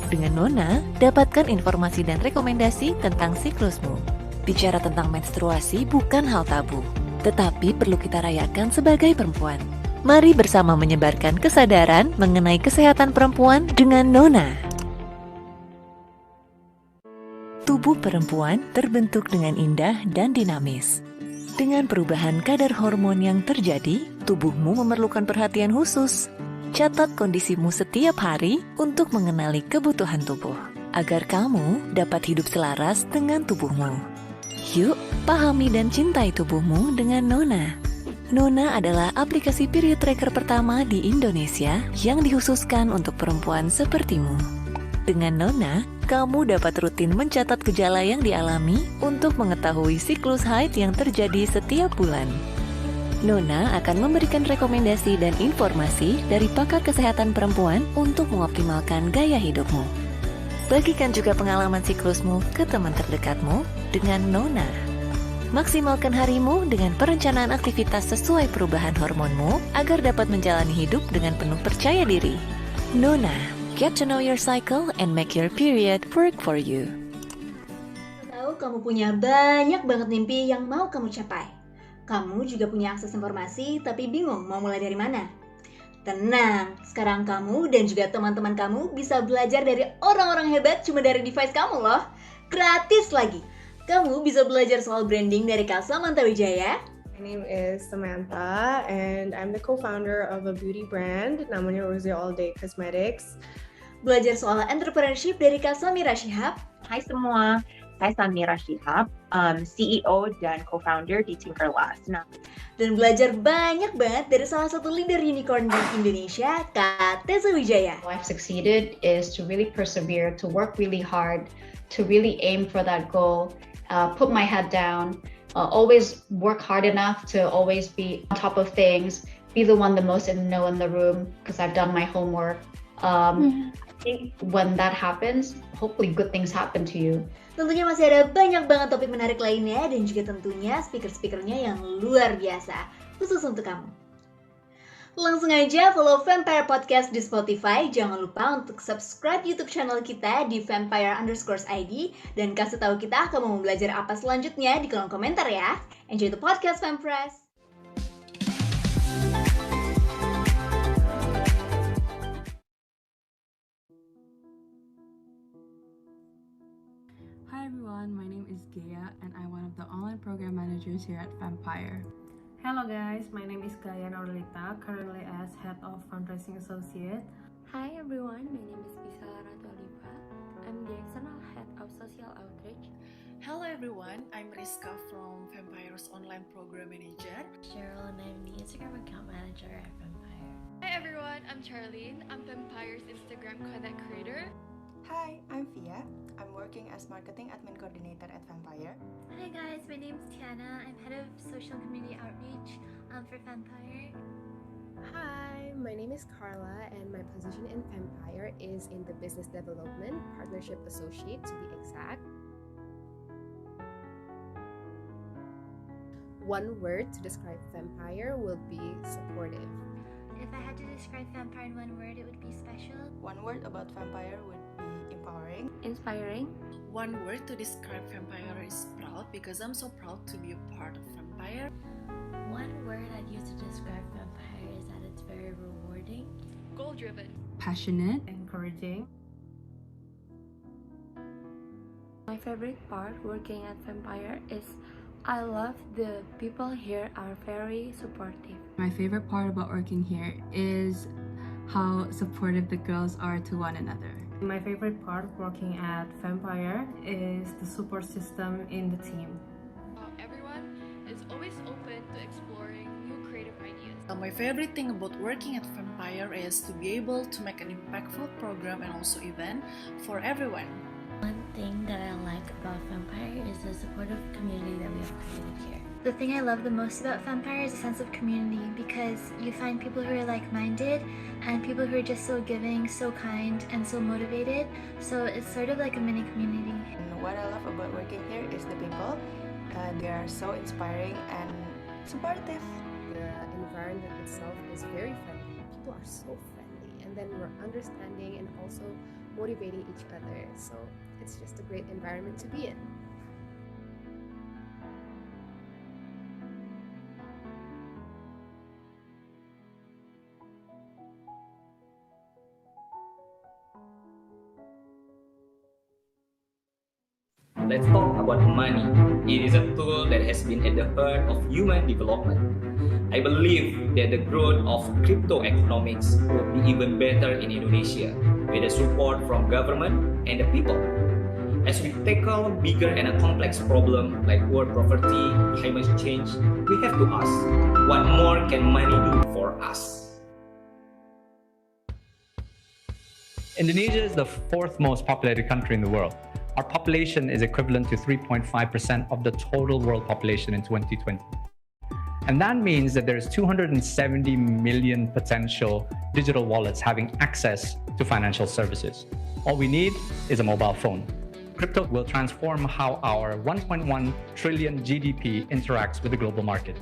Dengan Nona, dapatkan informasi dan rekomendasi tentang siklusmu. Bicara tentang menstruasi bukan hal tabu, tetapi perlu kita rayakan sebagai perempuan. Mari bersama menyebarkan kesadaran mengenai kesehatan perempuan dengan Nona. Tubuh perempuan terbentuk dengan indah dan dinamis. Dengan perubahan kadar hormon yang terjadi, tubuhmu memerlukan perhatian khusus. Catat kondisimu setiap hari untuk mengenali kebutuhan tubuh, agar kamu dapat hidup selaras dengan tubuhmu. Yuk, pahami dan cintai tubuhmu dengan Nona. Nona adalah aplikasi period tracker pertama di Indonesia yang dikhususkan untuk perempuan sepertimu. Dengan Nona, kamu dapat rutin mencatat gejala yang dialami untuk mengetahui siklus haid yang terjadi setiap bulan. Nona akan memberikan rekomendasi dan informasi dari pakar kesehatan perempuan untuk mengoptimalkan gaya hidupmu. Bagikan juga pengalaman siklusmu ke teman terdekatmu dengan Nona. Maksimalkan harimu dengan perencanaan aktivitas sesuai perubahan hormonmu agar dapat menjalani hidup dengan penuh percaya diri. Nona, get to know your cycle and make your period work for you. Tahu kamu punya banyak banget mimpi yang mau kamu capai. Kamu juga punya akses informasi tapi bingung mau mulai dari mana. Tenang, sekarang kamu dan juga teman-teman kamu bisa belajar dari orang-orang hebat cuma dari device kamu loh. Gratis lagi. Kamu bisa belajar soal branding dari Kak Samantha Wijaya. My name is Samantha and I'm the co-founder of a beauty brand namanya Rosé All Day Cosmetics. Belajar soal entrepreneurship dari Kak Samira Shihab. Hai semua, saya Samira Shihab, CEO dan co-founder di Tinkerlust. Dan belajar banyak banget dari salah satu leader unicorn di Indonesia, Kak Tessa Wijaya. How I've succeeded is to really persevere, to work really hard, to really aim for that goal, put my head down, always work hard enough to always be on top of things, be the one the most in the know in the room because I've done my homework. I think when that happens, hopefully good things happen to you. Tentunya masih ada banyak banget topik menarik lainnya dan juga tentunya speaker-speakernya yang luar biasa, khusus untuk kamu. Langsung aja follow Vampire Podcast di Spotify. Jangan lupa untuk subscribe YouTube channel kita di vampire_id dan kasih tahu kita kamu mau belajar apa selanjutnya di kolom komentar ya. Enjoy the podcast, Vampires! Hi everyone, my name is Gaya and I'm one of the online program managers here at Vampire. Hello guys, my name is Gayan Orlita, currently as Head of Fundraising Associate. Hi everyone, my name is Bisala Ratu Oliva. I'm the External Head of Social Outreach. Hello everyone, I'm Rizka from Vampire's Online Program Manager. Cheryl and I'm the Instagram Account Manager at Vampire. Hi everyone, I'm Charlene. I'm Vampire's Instagram Content Creator. Hi, I'm Fia. I'm working as Marketing Admin Coordinator at Vampire. Hi guys, my name is Tiana. I'm Head of Social Community Outreach for Vampire. Hi, my name is Carla and my position in Vampire is in the Business Development Partnership Associate to be exact. One word to describe Vampire will be supportive. If I had to describe Vampire in one word, it would be special. One word about Vampire would be empowering. Inspiring. One word to describe Vampire is proud because I'm so proud to be a part of Vampire. One word I'd use to describe Vampire is that it's very rewarding. Goal-driven. Passionate. Encouraging. My favorite part working at Vampire is I love the people here are very supportive. My favorite part about working here is how supportive the girls are to one another. My favorite part of working at Vampire is the support system in the team. Everyone is always open to exploring new creative ideas. My favorite thing about working at Vampire is to be able to make an impactful program and also event for everyone. One thing that I like about Vampire is the supportive community that we have created here. The thing I love the most about Vampire is a sense of community because you find people who are like-minded and people who are just so giving, so kind, and so motivated. So it's sort of like a mini community. And what I love about working here is the people. They are so inspiring and supportive. The environment itself is very friendly. People are so friendly and then we're understanding and also motivating each other. So it's just a great environment to be in. Let's talk about money. It is a tool that has been at the heart of human development. I believe that the growth of crypto economics will be even better in Indonesia with the support from government and the people. As we tackle bigger and a complex problem like world poverty, climate change, we have to ask, what more can money do for us? Indonesia is the fourth most populated country in the world. Our population is equivalent to 3.5% of the total world population in 2020. And that means that there's 270 million potential digital wallets having access to financial services. All we need is a mobile phone. Crypto will transform how our 1.1 trillion GDP interacts with the global market.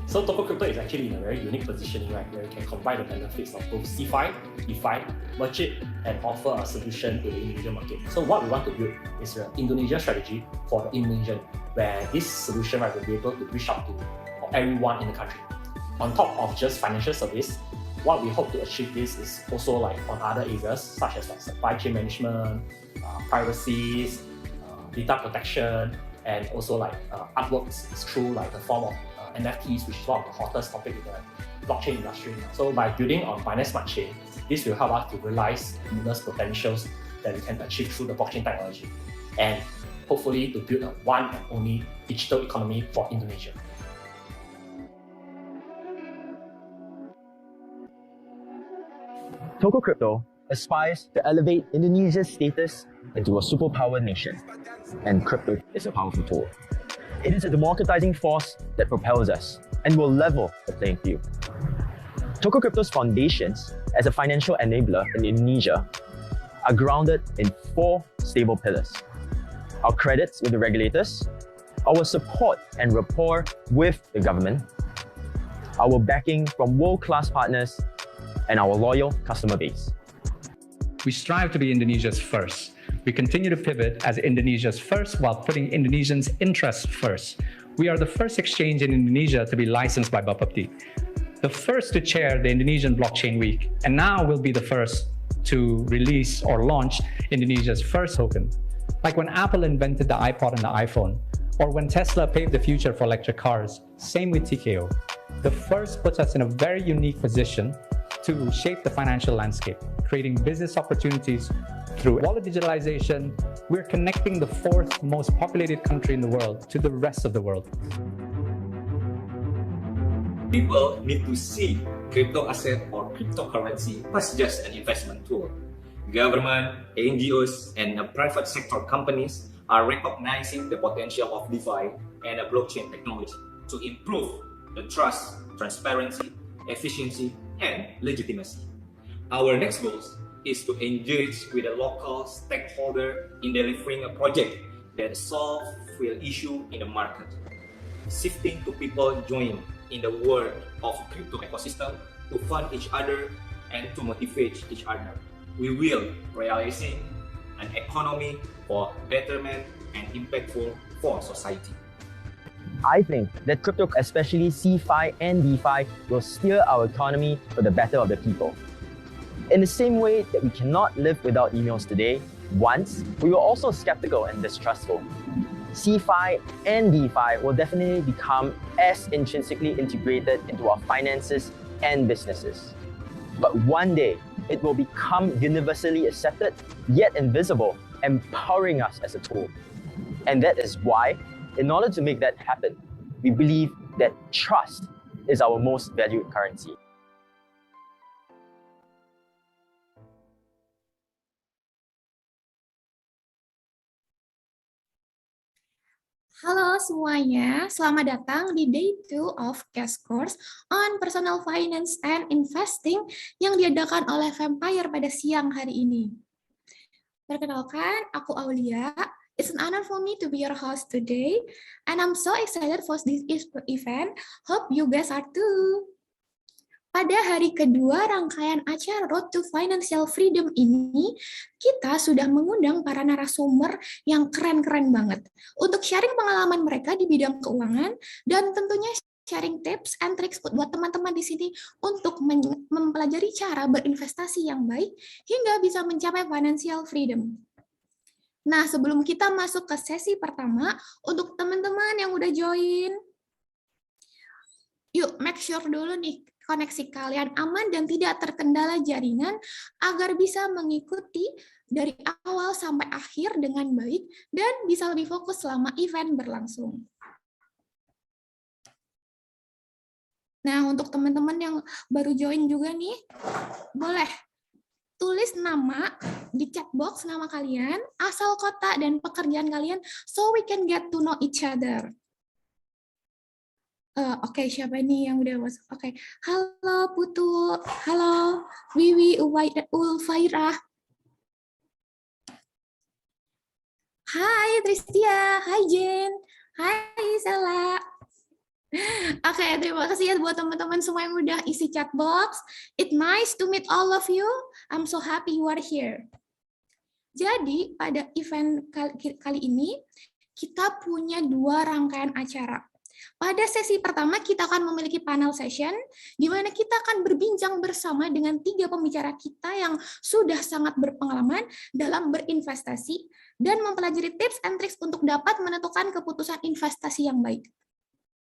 So Toko Crypto is actually in a very unique positioning, right, where you can combine the benefits of both CeFi, DeFi, merge it, and offer a solution to the Indonesian market. So what we want to build is an Indonesia strategy for the Indonesian, where this solution, right, will be able to reach out to everyone in the country. On top of just financial service, what we hope to achieve this is also like on other areas such as like supply chain management, privacy, data protection, and also like artworks through like the form of NFTs, which is one of the hottest topic in the blockchain industry. So by building on Binance Smart Chain, this will help us to realize numerous potentials that we can achieve through the blockchain technology, and hopefully to build a one and only digital economy for Indonesia. Toko Crypto aspires to elevate Indonesia's status into a superpower nation, and crypto is a powerful tool. It is a democratizing force that propels us and will level the playing field. Toko Crypto's foundations as a financial enabler in Indonesia are grounded in 4 stable pillars: our credits with the regulators, our support and rapport with the government, our backing from world-class partners, and our loyal customer base. We strive to be Indonesia's first. We continue to pivot as Indonesia's first while putting Indonesians' interests first. We are the first exchange in Indonesia to be licensed by Bapepti, the first to chair the Indonesian Blockchain Week, and now will be the first to release or launch Indonesia's first token. Like when Apple invented the iPod and the iPhone, or when Tesla paved the future for electric cars, same with TKO. The first puts us in a very unique position to shape the financial landscape, creating business opportunities through wallet digitalization. We're connecting the 4th most populated country in the world to the rest of the world. People need to see crypto asset or cryptocurrency as just an investment tool. Government, NGOs, and private sector companies are recognizing the potential of DeFi and blockchain technology to improve the trust, transparency, efficiency, and legitimacy. Our next goal is to engage with a local stakeholder in delivering a project that solves real issue in the market, shifting to people join in the world of crypto ecosystem to fund each other and to motivate each other. We will realizing an economy for betterment and impactful for society. I think that crypto, especially CeFi and DeFi, will steer our economy for the better of the people. In the same way that we cannot live without emails today, once we were also skeptical and distrustful. CeFi and DeFi will definitely become as intrinsically integrated into our finances and businesses. But one day, it will become universally accepted, yet invisible, empowering us as a tool. And that is why, in order to make that happen, we believe that trust is our most valued currency. Halo semuanya, selamat datang di Day 2 of Cash Course on Personal Finance and Investing yang diadakan oleh Vampire pada siang hari ini. Perkenalkan, aku Aulia. It's an honor for me to be your host today, and I'm so excited for this event. Hope you guys are too. pada hari kedua rangkaian acara Road to Financial Freedom ini, kita sudah mengundang para narasumber yang keren-keren banget untuk sharing pengalaman mereka di bidang keuangan dan tentunya sharing tips and tricks buat teman-teman di sini untuk mempelajari cara berinvestasi yang baik hingga bisa mencapai financial freedom. Nah, sebelum kita masuk ke sesi pertama, untuk teman-teman yang udah join, yuk make sure dulu nih koneksi kalian aman dan tidak terkendala jaringan agar bisa mengikuti dari awal sampai akhir dengan baik dan bisa lebih fokus selama event berlangsung. Nah, untuk teman-teman yang baru join juga nih, boleh tulis nama di chat box, nama kalian, asal kota, dan pekerjaan kalian, so we can get to know each other. Oke, siapa nih yang udah masuk? Oke, halo Putu, halo Wiwi Ulfairah. Hai Tristia, hai Jen, hai Sela. Oke, terima kasih ya buat teman-teman semua yang udah isi chat box. It's nice to meet all of you. I'm so happy you are here. Jadi, pada event kali ini, kita punya 2 rangkaian acara. Pada sesi pertama, kita akan memiliki panel session, di mana kita akan berbincang bersama dengan 3 pembicara kita yang sudah sangat berpengalaman dalam berinvestasi dan mempelajari tips and tricks untuk dapat menentukan keputusan investasi yang baik.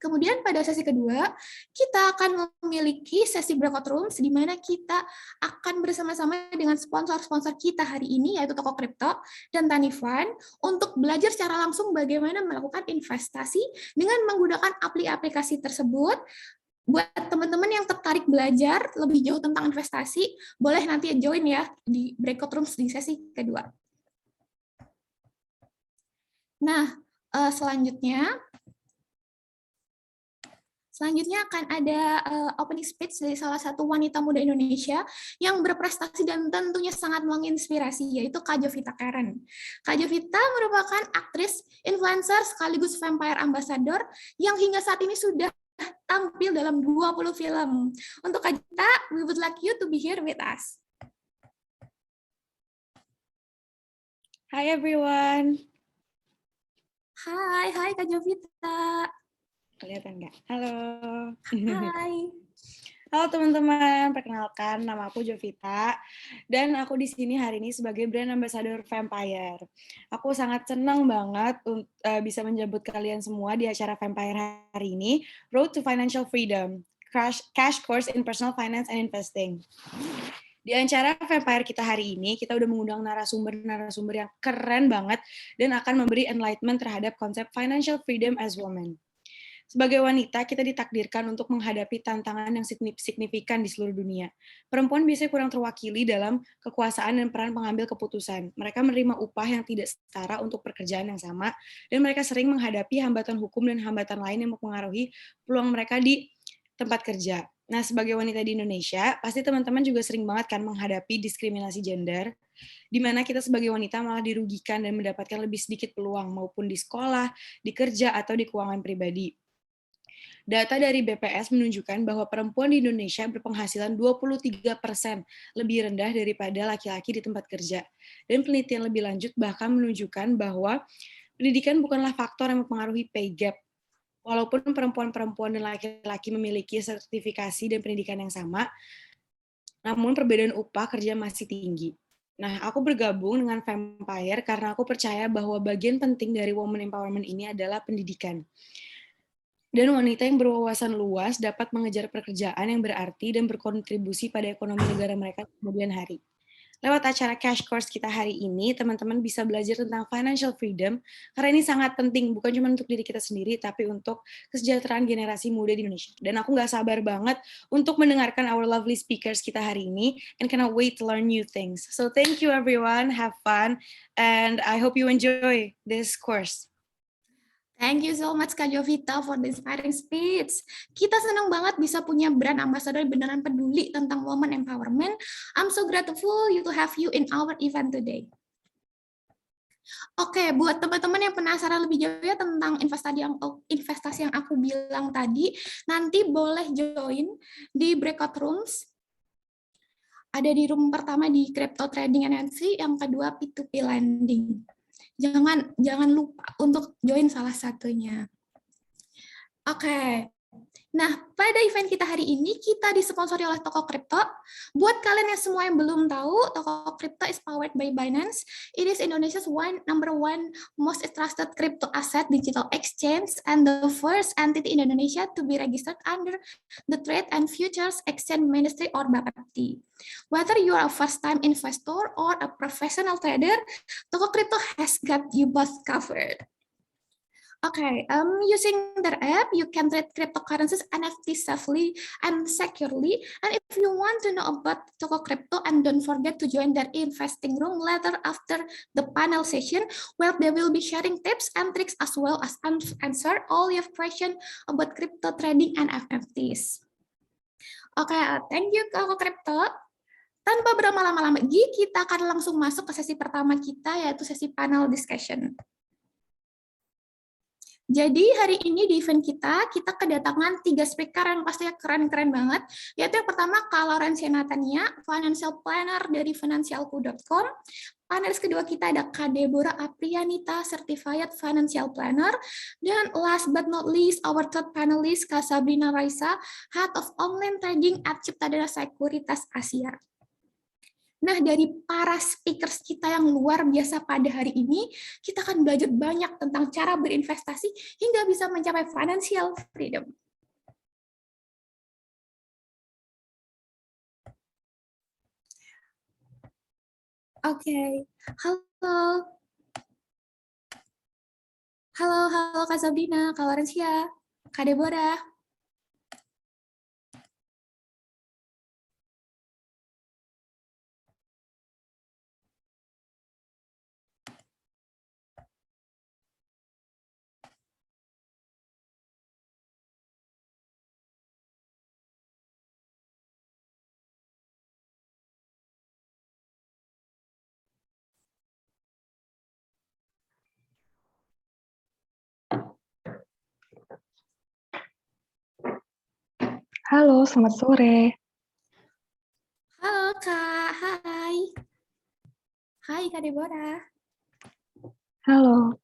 Kemudian pada sesi kedua, kita akan memiliki sesi breakout rooms di mana kita akan bersama-sama dengan sponsor-sponsor kita hari ini, yaitu Toko Kripto dan Tanifan, untuk belajar secara langsung bagaimana melakukan investasi dengan menggunakan aplikasi tersebut. Buat teman-teman yang tertarik belajar lebih jauh tentang investasi, boleh nanti join ya di breakout rooms di sesi kedua. Nah, Selanjutnya akan ada opening speech dari salah satu wanita muda Indonesia yang berprestasi dan tentunya sangat menginspirasi, yaitu Kak Jovita Karen. Kak Jovita merupakan aktris, influencer, sekaligus vampire ambassador yang hingga saat ini sudah tampil dalam 20 film. Untuk Kak Jovita, we would like you to be here with us. Hi everyone. Hai Kak Jovita. Kelihatan nggak? Halo. Hai. Halo teman-teman, perkenalkan nama aku Jovita dan aku di sini hari ini sebagai brand ambassador Vampire. Aku sangat senang banget bisa menjemput kalian semua di acara Vampire hari ini, Road to Financial Freedom, Cash Course in Personal Finance and Investing. Di acara Vampire kita hari ini, kita udah mengundang narasumber yang keren banget dan akan memberi enlightenment terhadap konsep financial freedom as women. Sebagai wanita, kita ditakdirkan untuk menghadapi tantangan yang signifikan di seluruh dunia. Perempuan biasanya kurang terwakili dalam kekuasaan dan peran pengambil keputusan. Mereka menerima upah yang tidak setara untuk pekerjaan yang sama, dan mereka sering menghadapi hambatan hukum dan hambatan lain yang mempengaruhi peluang mereka di tempat kerja. Nah, sebagai wanita di Indonesia, pasti teman-teman juga sering banget kan menghadapi diskriminasi gender, di mana kita sebagai wanita malah dirugikan dan mendapatkan lebih sedikit peluang, maupun di sekolah, di kerja, atau di keuangan pribadi. Data dari BPS menunjukkan bahwa perempuan di Indonesia berpenghasilan 23% lebih rendah daripada laki-laki di tempat kerja. Dan penelitian lebih lanjut bahkan menunjukkan bahwa pendidikan bukanlah faktor yang mempengaruhi pay gap. Walaupun perempuan-perempuan dan laki-laki memiliki sertifikasi dan pendidikan yang sama, namun perbedaan upah kerja masih tinggi. Nah, aku bergabung dengan Vampire karena aku percaya bahwa bagian penting dari women empowerment ini adalah pendidikan. Dan wanita yang berwawasan luas dapat mengejar pekerjaan yang berarti dan berkontribusi pada ekonomi negara mereka kemudian hari. Lewat acara Cash Course kita hari ini, teman-teman bisa belajar tentang financial freedom, karena ini sangat penting, bukan cuma untuk diri kita sendiri, tapi untuk kesejahteraan generasi muda di Indonesia. Dan aku nggak sabar banget untuk mendengarkan our lovely speakers kita hari ini, and cannot wait to learn new things. So thank you everyone, have fun, and I hope you enjoy this course. Thank you so much Kak Jovita for the inspiring speech. Kita senang banget bisa punya brand ambassador beneran peduli tentang women empowerment. I'm so grateful to have you in our event today. Oke, buat teman-teman yang penasaran lebih jauh ya tentang investasi yang aku bilang tadi, nanti boleh join di breakout rooms. Ada di room pertama di crypto trading NFT, yang kedua P2P lending. Jangan lupa untuk join salah satunya. Oke. Nah, pada event kita hari ini, kita disponsori oleh Toko Kripto. Buat kalian yang semua yang belum tahu, Toko Kripto is powered by Binance. It is Indonesia's number one most trusted crypto asset digital exchange and the first entity in Indonesia to be registered under the Trade and Futures Exchange Ministry or BAPEPT. Whether you are a first-time investor or a professional trader, Toko Kripto has got you both covered. Okay, using their app, you can trade cryptocurrencies NFT safely and securely. And if you want to know about Toko Crypto, and don't forget to join their investing room later after the panel session, where they will be sharing tips and tricks as well as answer all your questions about crypto trading and NFTs. Okay, thank you Toko Crypto. Tanpa berlama-lama lagi, kita akan langsung masuk ke sesi pertama kita, yaitu sesi panel discussion. Jadi hari ini di event kita kedatangan 3 speaker yang pastinya keren-keren banget, yaitu yang pertama Kak Laurencia Natania, Financial Planner dari Financialku.com. Panelis kedua kita ada Kak Deborah Aprianita, Certified Financial Planner. Dan last but not least, our third panelist, Kak Sabrina Raisa, Head of Online Trading at Ciptadana Sekuritas Asia. Nah, dari para speakers kita yang luar biasa pada hari ini, kita akan belajar banyak tentang cara berinvestasi hingga bisa mencapai financial freedom. Oke, halo. Halo Kak Sabrina, Kak Laurencia, Kak Deborah. Halo, selamat sore. Halo Kak, hai. Hai Kak Deborah. Halo.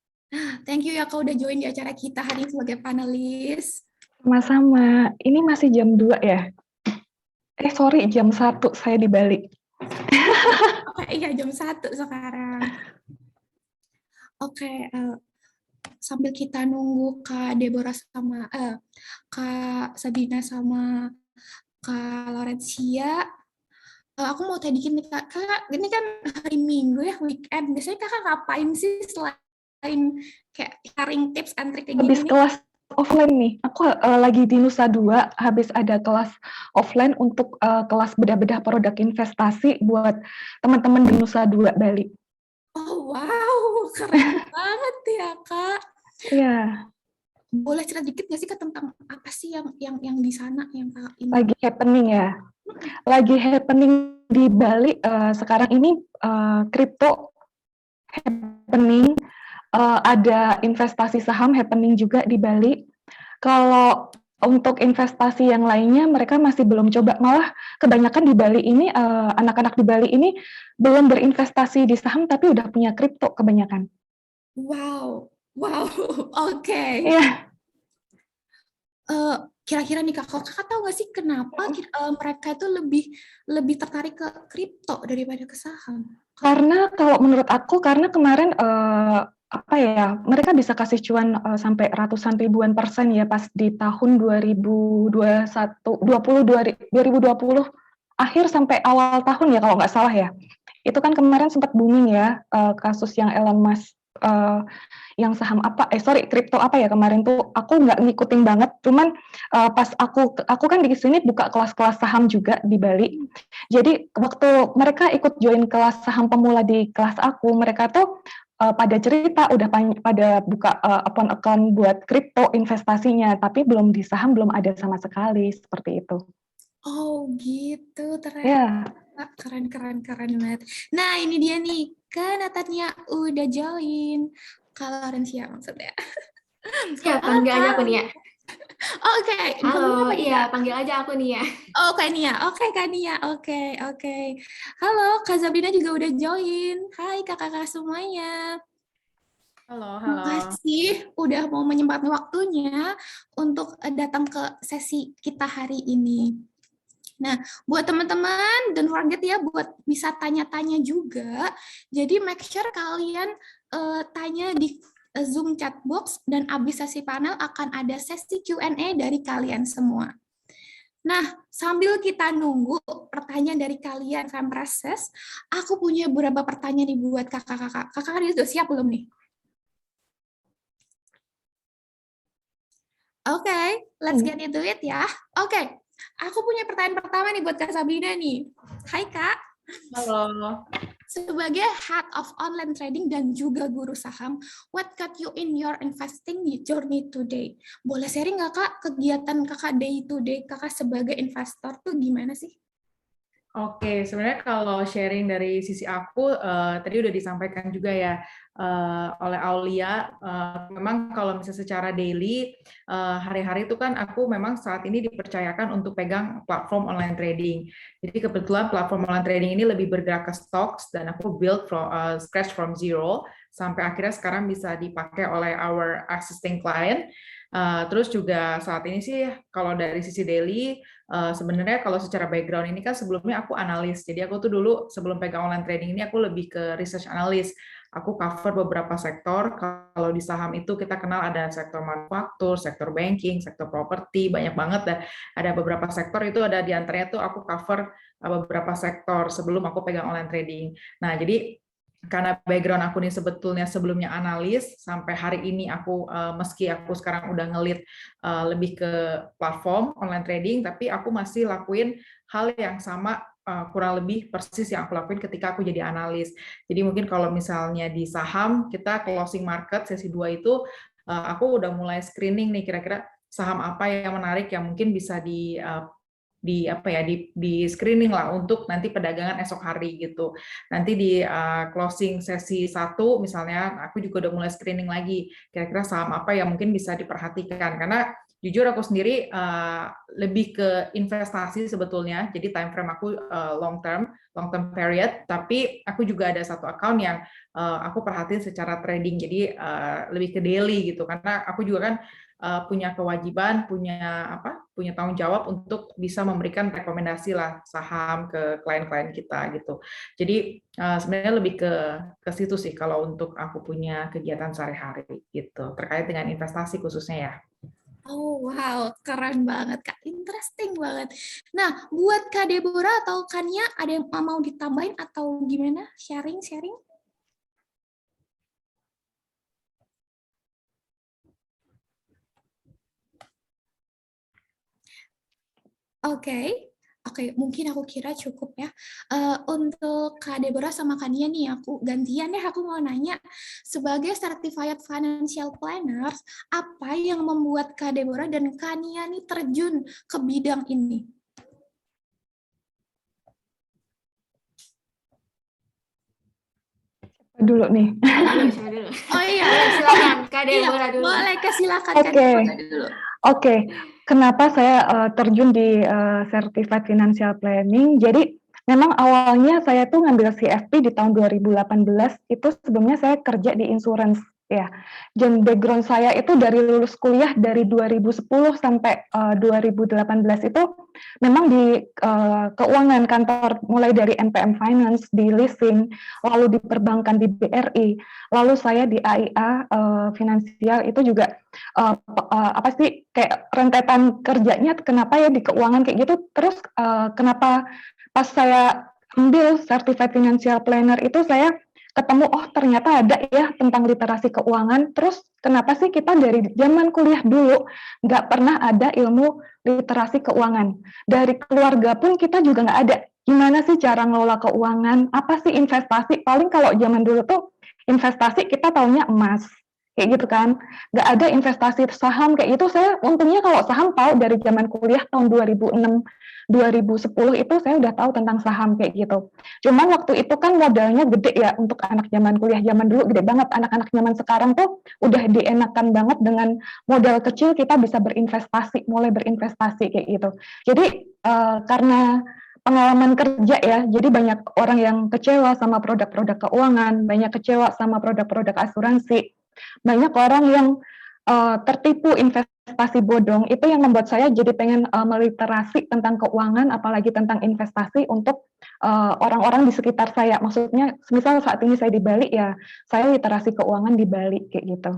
Thank you ya Kak udah join di acara kita hari ini sebagai panelis. Sama-sama. Ini masih jam 2 ya? Sorry, jam 1 saya di Bali. Oke, iya jam 1 sekarang. Oke, sambil kita nunggu Kak Deborah sama Kak Sabina sama Kak Laurencia, aku mau tadi gini Kak, ini kan hari Minggu ya, weekend. Biasanya Kakak ngapain sih selain kayak sharing tips and trik kayak gini? Habis kelas offline nih, aku lagi di Nusa Dua, habis ada kelas offline untuk kelas bedah-bedah produk investasi buat teman-teman di Nusa Dua, Bali. Oh wow, keren banget ya Kak. Iya. Boleh cerita dikit nggak sih Kak tentang apa sih yang di sana yang Kak ini? Lagi happening ya. Lagi happening di Bali sekarang ini crypto happening, ada investasi saham happening juga di Bali. Kalau untuk investasi yang lainnya mereka masih belum coba, malah kebanyakan di Bali ini anak-anak di Bali ini belum berinvestasi di saham tapi udah punya kripto kebanyakan. Wow, oke. Iya. Kira-kira nih Kak, Kakak tahu nggak sih kenapa mereka itu lebih tertarik ke kripto daripada ke saham? Karena kalau menurut aku, karena kemarin mereka bisa kasih cuan sampai ratusan ribuan persen ya pas di tahun 2020 akhir sampai awal tahun ya kalau nggak salah ya. Itu kan kemarin sempat booming ya kasus yang Elon Musk yang saham kripto apa ya kemarin tuh aku nggak ngikutin banget, cuman pas aku kan di sini buka kelas-kelas saham juga di Bali. Jadi waktu mereka ikut join kelas saham pemula di kelas aku, mereka tuh pada cerita udah pada buka account buat kripto investasinya, tapi belum di saham belum ada sama sekali seperti itu. Oh gitu, ternyata. Yeah. Keren banget. Nah ini dia nih Kak Natania udah join. Kak Laurencia maksudnya. Ya, panggil aja aku Nia. Oke. Halo, iya panggil aja aku Nia. Oke Nia, oke Kak Nia, oke. Halo, Kak Zabrina juga udah join. Hai kakak-kakak semuanya. Halo. Makasih udah mau menyempatkan waktunya untuk datang ke sesi kita hari ini. Nah, buat teman-teman, don't forget ya buat bisa tanya-tanya juga. Jadi make sure kalian tanya di Zoom chat box dan abis sesi panel akan ada sesi Q&A dari kalian semua. Nah, sambil kita nunggu pertanyaan dari kalian, Fempreses, aku punya beberapa pertanyaan nih buat kakak-kakak. Kakak udah siap belum nih? Oke, let's get into it ya. Oke, aku punya pertanyaan pertama nih buat Kak Sabrina nih. Hai Kak. Halo. Sebagai head of online trading dan juga guru saham, what got you in your investing journey today? Boleh sharing nggak Kak kegiatan Kakak day to day Kakak sebagai investor tuh gimana sih? Oke, sebenarnya kalau sharing dari sisi aku, tadi udah disampaikan juga ya oleh Aulia, memang kalau misalnya secara daily, hari-hari itu kan aku memang saat ini dipercayakan untuk pegang platform online trading. Jadi kebetulan platform online trading ini lebih bergerak ke stocks, dan aku build from scratch from zero, sampai akhirnya sekarang bisa dipakai oleh our existing client. Terus juga saat ini sih kalau dari sisi daily, sebenarnya kalau secara background ini kan sebelumnya aku analis, jadi aku tuh dulu sebelum pegang online trading ini aku lebih ke research analyst. Aku cover beberapa sektor. Kalau di saham itu kita kenal ada sektor manufaktur, sektor banking, sektor properti, banyak banget. Dan ada beberapa sektor itu ada di antaranya tuh aku cover beberapa sektor sebelum aku pegang online trading. Nah, jadi karena background aku nih sebetulnya sebelumnya analis, sampai hari ini aku meski aku sekarang udah ngelit lebih ke platform online trading, tapi aku masih lakuin hal yang sama kurang lebih persis yang aku lakuin ketika aku jadi analis. Jadi mungkin kalau misalnya di saham kita closing market sesi 2 itu aku udah mulai screening nih kira-kira saham apa yang menarik yang mungkin bisa di screening lah untuk nanti perdagangan esok hari gitu. Nanti di closing sesi 1 misalnya aku juga udah mulai screening lagi kira-kira saham apa yang mungkin bisa diperhatikan, karena jujur aku sendiri lebih ke investasi sebetulnya, jadi time frame aku long term period, tapi aku juga ada satu account yang aku perhatiin secara trading, jadi lebih ke daily gitu, karena aku juga kan punya kewajiban, punya tanggung jawab untuk bisa memberikan rekomendasi lah saham ke klien-klien kita gitu. Jadi sebenarnya lebih ke situ sih kalau untuk aku punya kegiatan sehari-hari gitu terkait dengan investasi khususnya ya. Oh wow, keren banget Kak, interesting banget. Nah, buat Kak Deborah atau Kania ada yang mau ditambahin atau gimana? Sharing? Oke, mungkin aku kira cukup ya. Untuk Kak Deborah sama Kania nih, aku gantian deh, aku mau nanya. Sebagai Certified Financial Planner, apa yang membuat Kak Deborah dan Kania nih terjun ke bidang ini? Dulu nih. Siapa dulu? Oh iya, silakan Kak Deborah dulu. Boleh, silakan Oke. Kak Deborah dulu. Oke. Kenapa saya terjun di Certified Financial Planning? Jadi memang awalnya saya tuh ngambil CFP di tahun 2018, itu sebelumnya saya kerja di insurance ya. Dan background saya itu dari lulus kuliah dari 2010 sampai 2018 itu memang di keuangan kantor, mulai dari NPM Finance, di leasing, lalu di perbankan di BRI, lalu saya di AIA Finansial itu juga apa sih kayak rentetan kerjanya kenapa ya di keuangan kayak gitu. Terus kenapa pas saya ambil Certified Financial Planner itu saya ketemu, oh ternyata ada ya tentang literasi keuangan. Terus kenapa sih kita dari zaman kuliah dulu nggak pernah ada ilmu literasi keuangan? Dari keluarga pun kita juga nggak ada. Gimana sih cara ngelola keuangan? Apa sih investasi? Paling kalau zaman dulu tuh investasi kita taunya emas, kayak gitu kan. Nggak ada investasi saham kayak gitu. Saya untungnya kalau saham tahu dari zaman kuliah tahun 2006, 2010 itu saya udah tahu tentang saham kayak gitu. Cuman waktu itu kan modalnya gede ya untuk anak zaman kuliah. Zaman dulu gede banget. Anak-anak zaman sekarang tuh udah dienakan banget dengan modal kecil kita bisa berinvestasi, mulai berinvestasi kayak gitu. Jadi karena pengalaman kerja ya, jadi banyak orang yang kecewa sama produk-produk keuangan, banyak kecewa sama produk-produk asuransi, banyak orang yang tertipu investasi bodong. Itu yang membuat saya jadi pengen meliterasi tentang keuangan, apalagi tentang investasi untuk orang-orang di sekitar saya. Maksudnya, misal saat ini saya di Bali ya, saya literasi keuangan di Bali kayak gitu.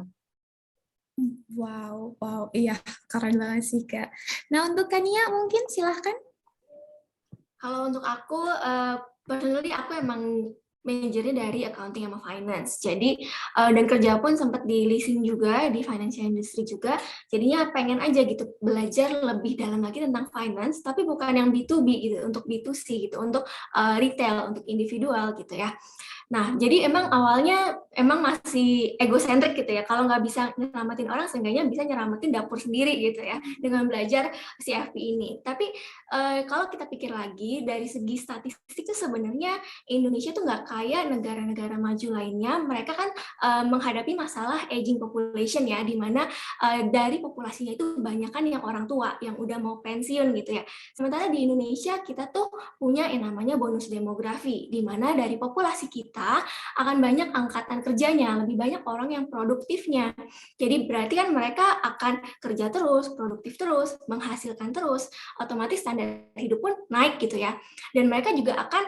Wow, iya keren banget sih Kak. Nah untuk Kania mungkin silahkan. Kalau untuk aku, personally aku emang majornya dari accounting sama finance. Jadi, dan kerja pun sempat di leasing juga, di financial industry juga. Jadinya pengen aja gitu belajar lebih dalam lagi tentang finance, tapi bukan yang B2B gitu, untuk B2C gitu, untuk retail, untuk individual gitu ya. Nah, jadi emang awalnya emang masih egosentrik gitu ya. Kalau nggak bisa nyelamatin orang, seenggaknya bisa nyelamatin dapur sendiri gitu ya, dengan belajar CFP ini. Tapi kalau kita pikir lagi, dari segi statistik itu sebenarnya Indonesia tuh nggak kayak negara-negara maju lainnya. Mereka kan menghadapi masalah aging population ya, di mana dari populasinya itu kebanyakan yang orang tua, yang udah mau pensiun gitu ya. Sementara di Indonesia kita tuh punya yang namanya bonus demografi, di mana dari populasi kita akan banyak angkatan kerjanya, lebih banyak orang yang produktifnya. Jadi berarti kan mereka akan kerja terus, produktif terus, menghasilkan terus, otomatis standar hidup pun naik gitu ya. Dan mereka juga akan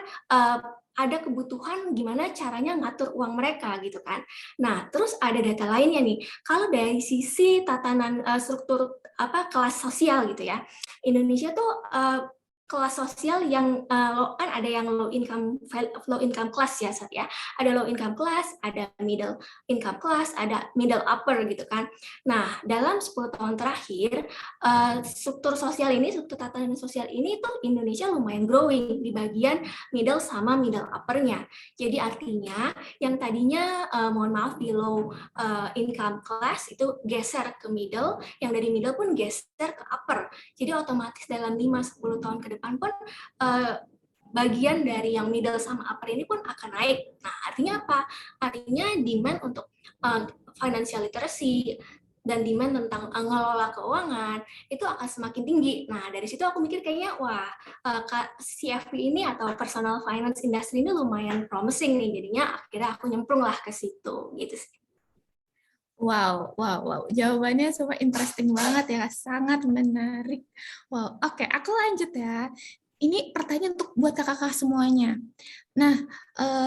ada kebutuhan gimana caranya ngatur uang mereka gitu kan. Nah, terus ada data lainnya nih. Kalau dari sisi tatanan struktur kelas sosial gitu ya, Indonesia tuh kelas sosial yang kan ada yang low income class ya, ya. Ada low income class, ada middle income class, ada middle upper gitu kan. Nah, dalam 10 tahun terakhir struktur sosial ini, struktur tatanan sosial ini tuh Indonesia lumayan growing di bagian middle sama middle upper-nya. Jadi artinya yang tadinya mohon maaf di low income class itu geser ke middle, yang dari middle pun geser ke upper. Jadi otomatis dalam 5-10 tahun ke depan pun bagian dari yang middle sama upper ini pun akan naik. Nah, artinya apa? Artinya demand untuk financial literacy dan demand tentang ngelola keuangan itu akan semakin tinggi. Nah, dari situ aku mikir kayaknya, wah, CFP ini atau personal finance industry ini lumayan promising nih. Jadinya akhirnya aku nyemplung lah ke situ, gitu sih. Wow. Jawabannya super interesting banget ya, sangat menarik. Wow, oke, aku lanjut ya. Ini pertanyaan untuk buat kakak-kakak semuanya. Nah,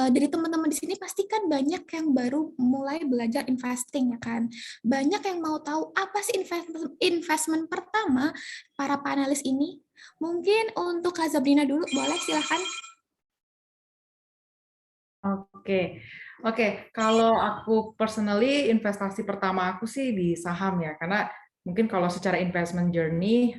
dari teman-teman di sini pasti kan banyak yang baru mulai belajar investing ya kan. Banyak yang mau tahu apa sih investment pertama para panelis ini. Mungkin untuk Kak Zabrina dulu, boleh silahkan. Oke, kalau aku personally investasi pertama aku sih di saham ya, karena mungkin kalau secara investment journey,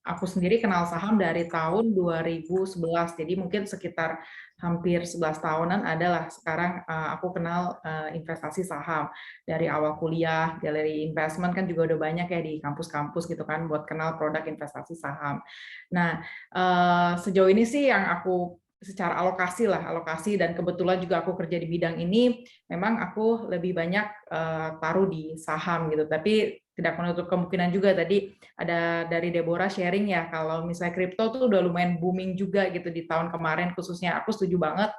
aku sendiri kenal saham dari tahun 2011, jadi mungkin sekitar hampir 11 tahunan adalah sekarang aku kenal investasi saham. Dari awal kuliah, galeri investment kan juga udah banyak ya di kampus-kampus gitu kan, buat kenal produk investasi saham. Nah, sejauh ini sih yang aku secara alokasi dan kebetulan juga aku kerja di bidang ini, memang aku lebih banyak taruh di saham gitu, tapi tidak menutup kemungkinan juga tadi ada dari Deborah sharing ya, kalau misalnya kripto tuh udah lumayan booming juga gitu di tahun kemarin khususnya, aku setuju banget.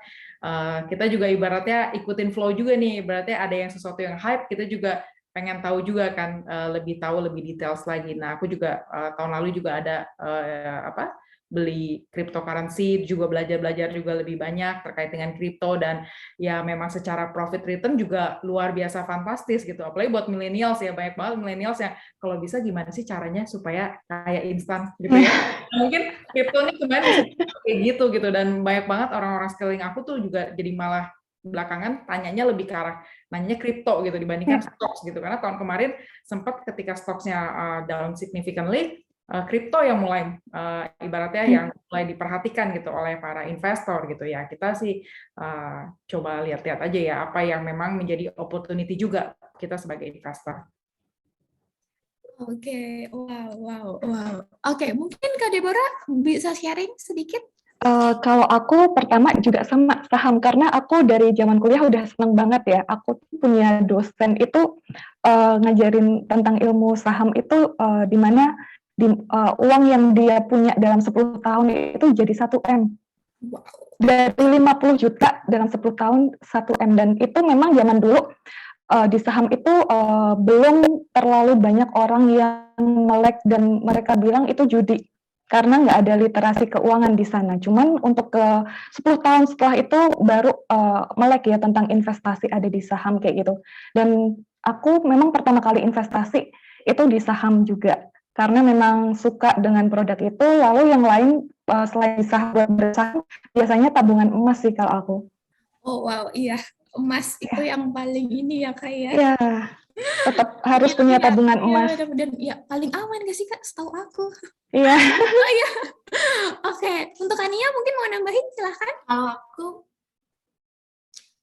Kita juga ibaratnya ikutin flow juga nih, berarti ada yang sesuatu yang hype, kita juga pengen tahu juga kan, lebih tahu lebih details lagi. Nah, aku juga tahun lalu juga ada beli cryptocurrency, juga belajar juga lebih banyak terkait dengan kripto, dan ya memang secara profit return juga luar biasa fantastis gitu. Apalagi buat millennials ya, banyak banget millennials yang kalau bisa gimana sih caranya supaya kayak instan gitu ya. Mungkin kripto ini kemarin bisa kayak gitu, dan banyak banget orang-orang sekeliling aku tuh juga jadi malah belakangan tanyanya lebih ke arah nanya kripto gitu dibandingkan stocks gitu, karena tahun kemarin sempat ketika stoknya down significantly, kripto yang mulai ibaratnya yang mulai diperhatikan gitu oleh para investor gitu ya. Kita sih coba lihat-lihat aja ya apa yang memang menjadi opportunity juga kita sebagai investor. Oke, wow. Oke, mungkin Kak Deborah bisa sharing sedikit? Kalau aku pertama juga sama saham, karena aku dari zaman kuliah udah seneng banget ya. Aku punya dosen itu ngajarin tentang ilmu saham itu, di mana uang yang dia punya dalam 10 tahun itu jadi 1 M. Dari 50 juta dalam 10 tahun 1 M, dan itu memang zaman dulu di saham itu belum terlalu banyak orang yang melek dan mereka bilang itu judi, karena nggak ada literasi keuangan di sana. Cuman untuk ke 10 tahun setelah itu baru melek ya tentang investasi ada di saham kayak gitu. Dan aku memang pertama kali investasi itu di saham juga, karena memang suka dengan produk itu. Lalu yang lain selain di saham, buat bersaham biasanya tabungan emas sih kalau aku. Oh wow, iya, emas itu yang paling ini ya Kak ya. Iya, tetap harus punya tabungan emas. Dan ya paling aman gak sih Kak, setahu aku. Iya. Oh iya. Oke, untuk Ania mungkin mau nambahin, silahkan.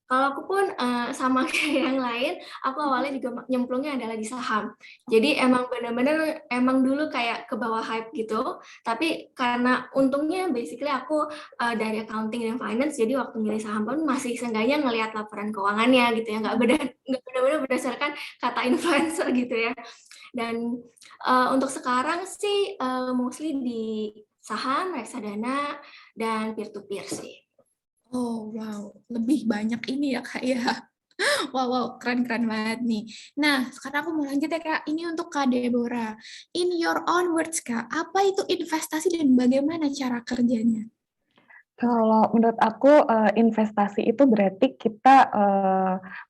Kalau aku pun sama kayak yang lain, aku awalnya juga nyemplungnya adalah di saham. Jadi emang benar-benar emang dulu kayak ke bawah hype gitu. Tapi karena untungnya basically aku dari accounting dan finance, jadi waktu milih saham pun masih seenggaknya ngelihat laporan keuangannya gitu ya, nggak benar-benar berdasarkan kata influencer gitu ya. Dan untuk sekarang sih mostly di saham, reksadana, dan peer-to-peer sih. Oh wow, lebih banyak ini ya Kak ya. Wow, keren banget nih. Nah, sekarang aku mau lanjut ya Kak. Ini untuk Kak Deborah. In your own words Kak, apa itu investasi dan bagaimana cara kerjanya? Kalau menurut aku investasi itu berarti kita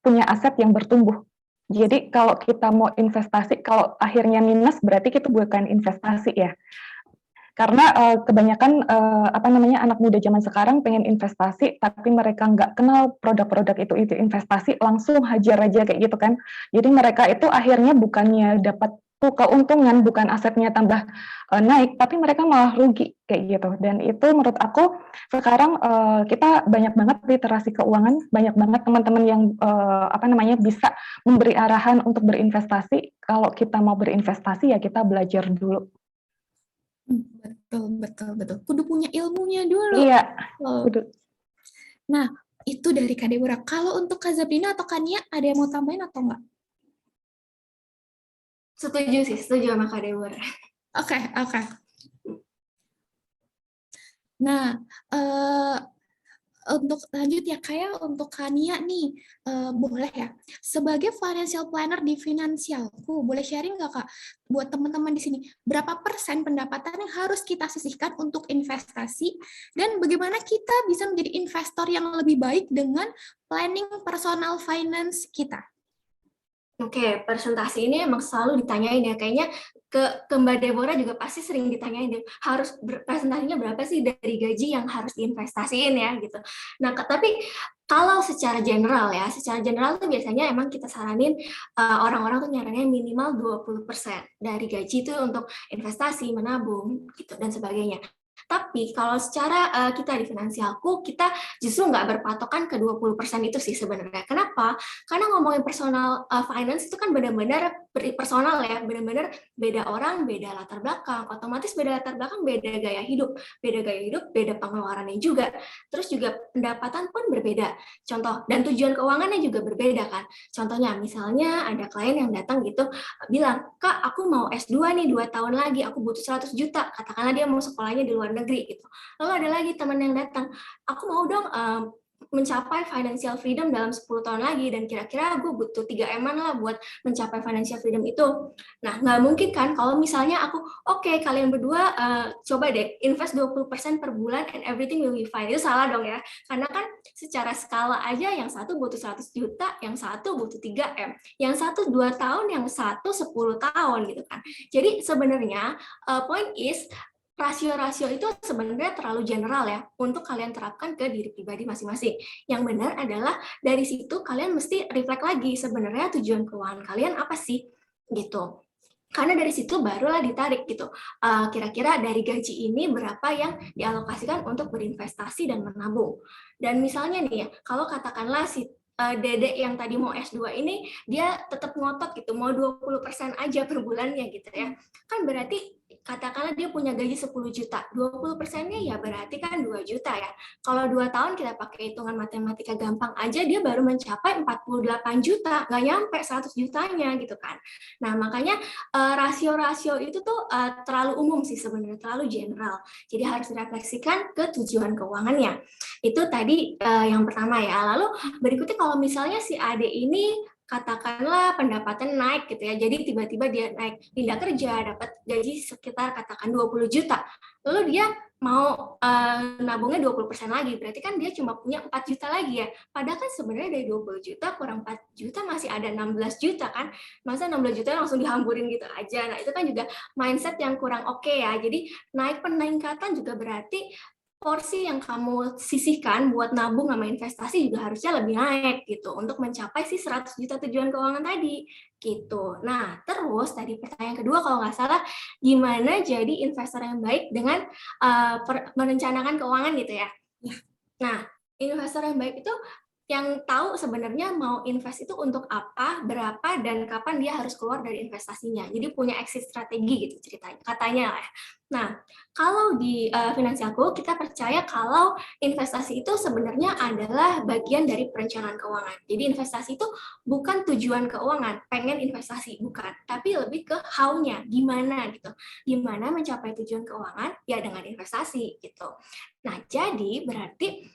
punya aset yang bertumbuh. Jadi kalau kita mau investasi, kalau akhirnya minus berarti kita bukan investasi ya. Karena kebanyakan anak muda zaman sekarang pengen investasi, tapi mereka nggak kenal produk-produk itu investasi, langsung hajar aja kayak gitu kan. Jadi mereka itu akhirnya bukannya dapat keuntungan, bukan asetnya tambah naik, tapi mereka malah rugi kayak gitu. Dan itu menurut aku sekarang kita banyak banget literasi keuangan, banyak banget teman-teman yang bisa memberi arahan untuk berinvestasi. Kalau kita mau berinvestasi ya kita belajar dulu. Betul. Kudu punya ilmunya dulu. Iya. Kudu. Nah, itu dari Kak Deborah. Kalau untuk Kak Zabrina atau Kak Nia, ada yang mau tambahin atau enggak? Setuju sama Kak Deborah. Oke. Nah, untuk lanjut ya kayak untuk Kania nih, boleh ya, sebagai financial planner di Finansialku, boleh sharing nggak Kak, buat teman-teman di sini, berapa persen pendapatan yang harus kita sisihkan untuk investasi, dan bagaimana kita bisa menjadi investor yang lebih baik dengan planning personal finance kita? Oke, presentasi ini emang selalu ditanyain ya, kayaknya ke Mbak Deborah juga pasti sering ditanyain deh, harus presentasinya berapa sih dari gaji yang harus diinvestasiin ya gitu. Nah, tapi kalau secara general tuh biasanya emang kita saranin orang-orang tuh nyaranin minimal 20% dari gaji itu untuk investasi, menabung gitu dan sebagainya. Tapi kalau secara kita di Finansialku, kita justru nggak berpatokan ke 20% itu sih sebenarnya. Kenapa? Karena ngomongin personal finance itu kan benar-benar personal ya, benar-benar beda orang, beda latar belakang. Otomatis beda latar belakang, beda gaya hidup, beda pengeluarannya juga. Terus juga pendapatan pun berbeda. Contoh, dan tujuan keuangannya juga berbeda kan. Contohnya, misalnya ada klien yang datang gitu, bilang, Kak, aku mau S2 nih 2 tahun lagi, aku butuh 100 juta. Katakanlah dia mau sekolahnya di luar negeri gitu. Lalu ada lagi teman yang datang, aku mau dong mencapai financial freedom dalam 10 tahun lagi, dan kira-kira gue butuh 3M-an lah buat mencapai financial freedom itu. Nah, nggak mungkin kan kalau misalnya aku, oke, kalian berdua coba deh invest 20% per bulan and everything will be fine. Itu salah dong ya. Karena kan secara skala aja yang satu butuh 100 juta, yang satu butuh 3M. Yang satu 2 tahun, yang satu 10 tahun gitu kan. Jadi sebenarnya point is, rasio-rasio itu sebenarnya terlalu general ya untuk kalian terapkan ke diri pribadi masing-masing. Yang benar adalah dari situ kalian mesti reflect lagi sebenarnya tujuan keuangan kalian apa sih gitu. Karena dari situ barulah ditarik gitu. Kira-kira dari gaji ini berapa yang dialokasikan untuk berinvestasi dan menabung. Dan misalnya nih ya, kalau katakanlah si dedek yang tadi mau S2 ini dia tetap ngotot gitu, mau 20% aja per bulannya gitu ya. Kan berarti katakanlah dia punya gaji 10 juta, 20%-nya ya berarti kan 2 juta ya. Kalau 2 tahun kita pakai hitungan matematika gampang aja, dia baru mencapai 48 juta, nggak nyampe 100 jutanya gitu kan. Nah makanya rasio-rasio itu tuh terlalu umum sih sebenarnya, terlalu general. Jadi harus direfleksikan ke tujuan keuangannya. Itu tadi yang pertama ya. Lalu berikutnya kalau misalnya si adik ini katakanlah pendapatan naik gitu ya, jadi tiba-tiba dia naik pindah kerja dapat gaji sekitar katakan 20 juta, lalu dia mau nabungnya 20% lagi, berarti kan dia cuma punya 4 juta lagi ya, padahal kan sebenarnya dari 20 juta kurang 4 juta masih ada 16 juta kan, masa 16 juta langsung dihamburin gitu aja. Nah itu kan juga mindset yang kurang oke ya. Jadi naik peningkatan juga berarti porsi yang kamu sisihkan buat nabung sama investasi juga harusnya lebih naik gitu untuk mencapai si 100 juta tujuan keuangan tadi gitu. Nah terus tadi pertanyaan kedua kalau nggak salah, gimana jadi investor yang baik dengan merencanakan keuangan gitu ya. Nah investor yang baik itu yang tahu sebenarnya mau invest itu untuk apa, berapa, dan kapan dia harus keluar dari investasinya. Jadi punya exit strategi gitu ceritanya, katanya lah. Nah, kalau di Finansialku kita percaya kalau investasi itu sebenarnya adalah bagian dari perencanaan keuangan. Jadi investasi itu bukan tujuan keuangan, pengen investasi, bukan. Tapi lebih ke how-nya, gimana gitu. Gimana mencapai tujuan keuangan? Ya dengan investasi gitu. Nah, jadi berarti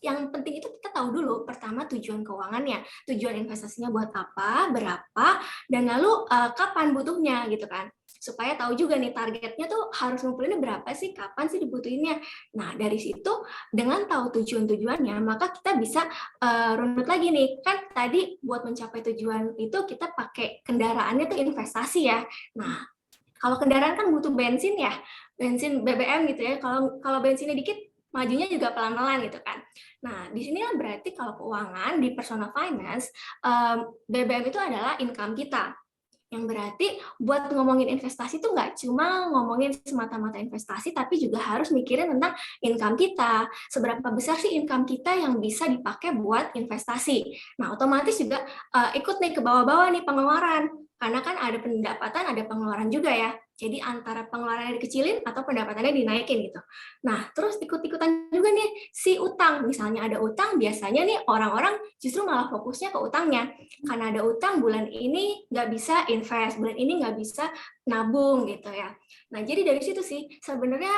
yang penting itu kita tahu dulu pertama tujuan keuangannya, tujuan investasinya buat apa, berapa, dan lalu kapan butuhnya gitu kan. Supaya tahu juga nih targetnya tuh harus ngumpulinnya berapa sih, kapan sih dibutuhinnya. Nah, dari situ dengan tahu tujuan-tujuannya, maka kita bisa runut lagi nih. Kan tadi buat mencapai tujuan itu kita pakai kendaraannya tuh investasi ya. Nah, kalau kendaraan kan butuh bensin ya, bensin BBM gitu ya. Kalau bensinnya dikit, majunya juga pelan-pelan gitu kan. Nah, di sini kan berarti kalau keuangan di personal finance, BBM itu adalah income kita. Yang berarti buat ngomongin investasi itu nggak cuma ngomongin semata-mata investasi, tapi juga harus mikirin tentang income kita. Seberapa besar sih income kita yang bisa dipakai buat investasi. Nah, otomatis juga ikut nih ke bawah-bawah nih pengeluaran. Karena kan ada pendapatan, ada pengeluaran juga ya. Jadi antara pengeluarannya dikecilin atau pendapatannya dinaikin gitu. Nah, terus ikut-ikutan juga nih si utang. Misalnya ada utang, biasanya nih orang-orang justru malah fokusnya ke utangnya. Karena ada utang, bulan ini nggak bisa invest, bulan ini nggak bisa nabung gitu ya. Nah, jadi dari situ sih sebenarnya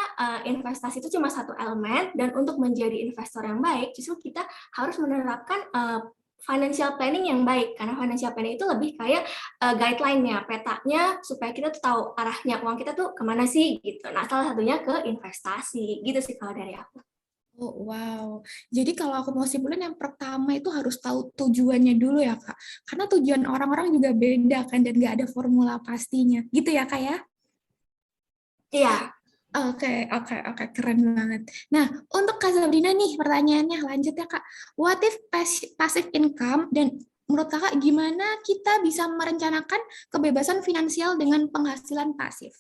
investasi itu cuma satu elemen, dan untuk menjadi investor yang baik, justru kita harus menerapkan financial planning yang baik, karena financial planning itu lebih kayak guideline-nya, petanya, supaya kita tuh tahu arahnya uang kita tuh kemana sih gitu. Nah, salah satunya ke investasi gitu sih kalau dari aku. Oh, wow. Jadi kalau aku mau simpulin, yang pertama itu harus tahu tujuannya dulu ya, Kak. Karena tujuan orang-orang juga beda kan, dan nggak ada formula pastinya. Gitu ya, Kak ya? Iya. Oke, keren banget. Nah, untuk Kak Sabrina nih pertanyaannya, lanjut ya Kak. What if passive income, dan menurut Kakak gimana kita bisa merencanakan kebebasan finansial dengan penghasilan pasif?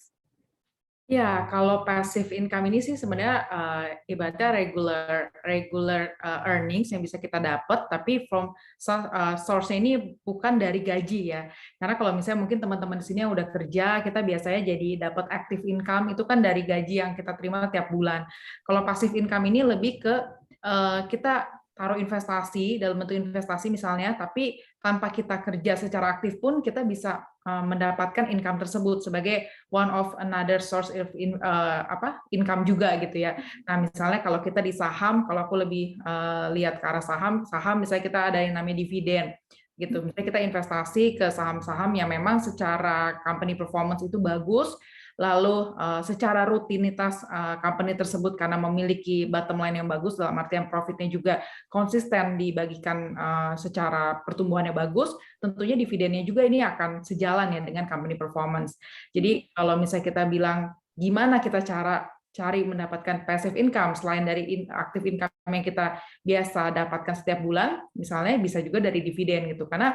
Ya, kalau passive income ini sih sebenarnya ibaratnya regular earnings yang bisa kita dapat, tapi from source-nya ini bukan dari gaji ya. Karena kalau misalnya mungkin teman-teman di sini yang udah kerja, kita biasanya jadi dapat active income itu kan dari gaji yang kita terima tiap bulan. Kalau passive income ini lebih ke kita taruh investasi dalam bentuk investasi misalnya, tapi tanpa kita kerja secara aktif pun kita bisa mendapatkan income tersebut sebagai one of another source of income juga gitu ya. Nah, misalnya kalau kita di saham, kalau aku lebih lihat ke arah saham misalnya kita ada yang namanya dividen gitu. Misalnya kita investasi ke saham-saham yang memang secara company performance itu bagus, lalu secara rutinitas company tersebut karena memiliki bottom line yang bagus, dalam artian profitnya juga konsisten dibagikan secara pertumbuhannya bagus, tentunya dividennya juga ini akan sejalan ya dengan company performance. Jadi kalau misalnya kita bilang gimana kita cari mendapatkan passive income selain dari active income yang kita biasa dapatkan setiap bulan, misalnya bisa juga dari dividen gitu, karena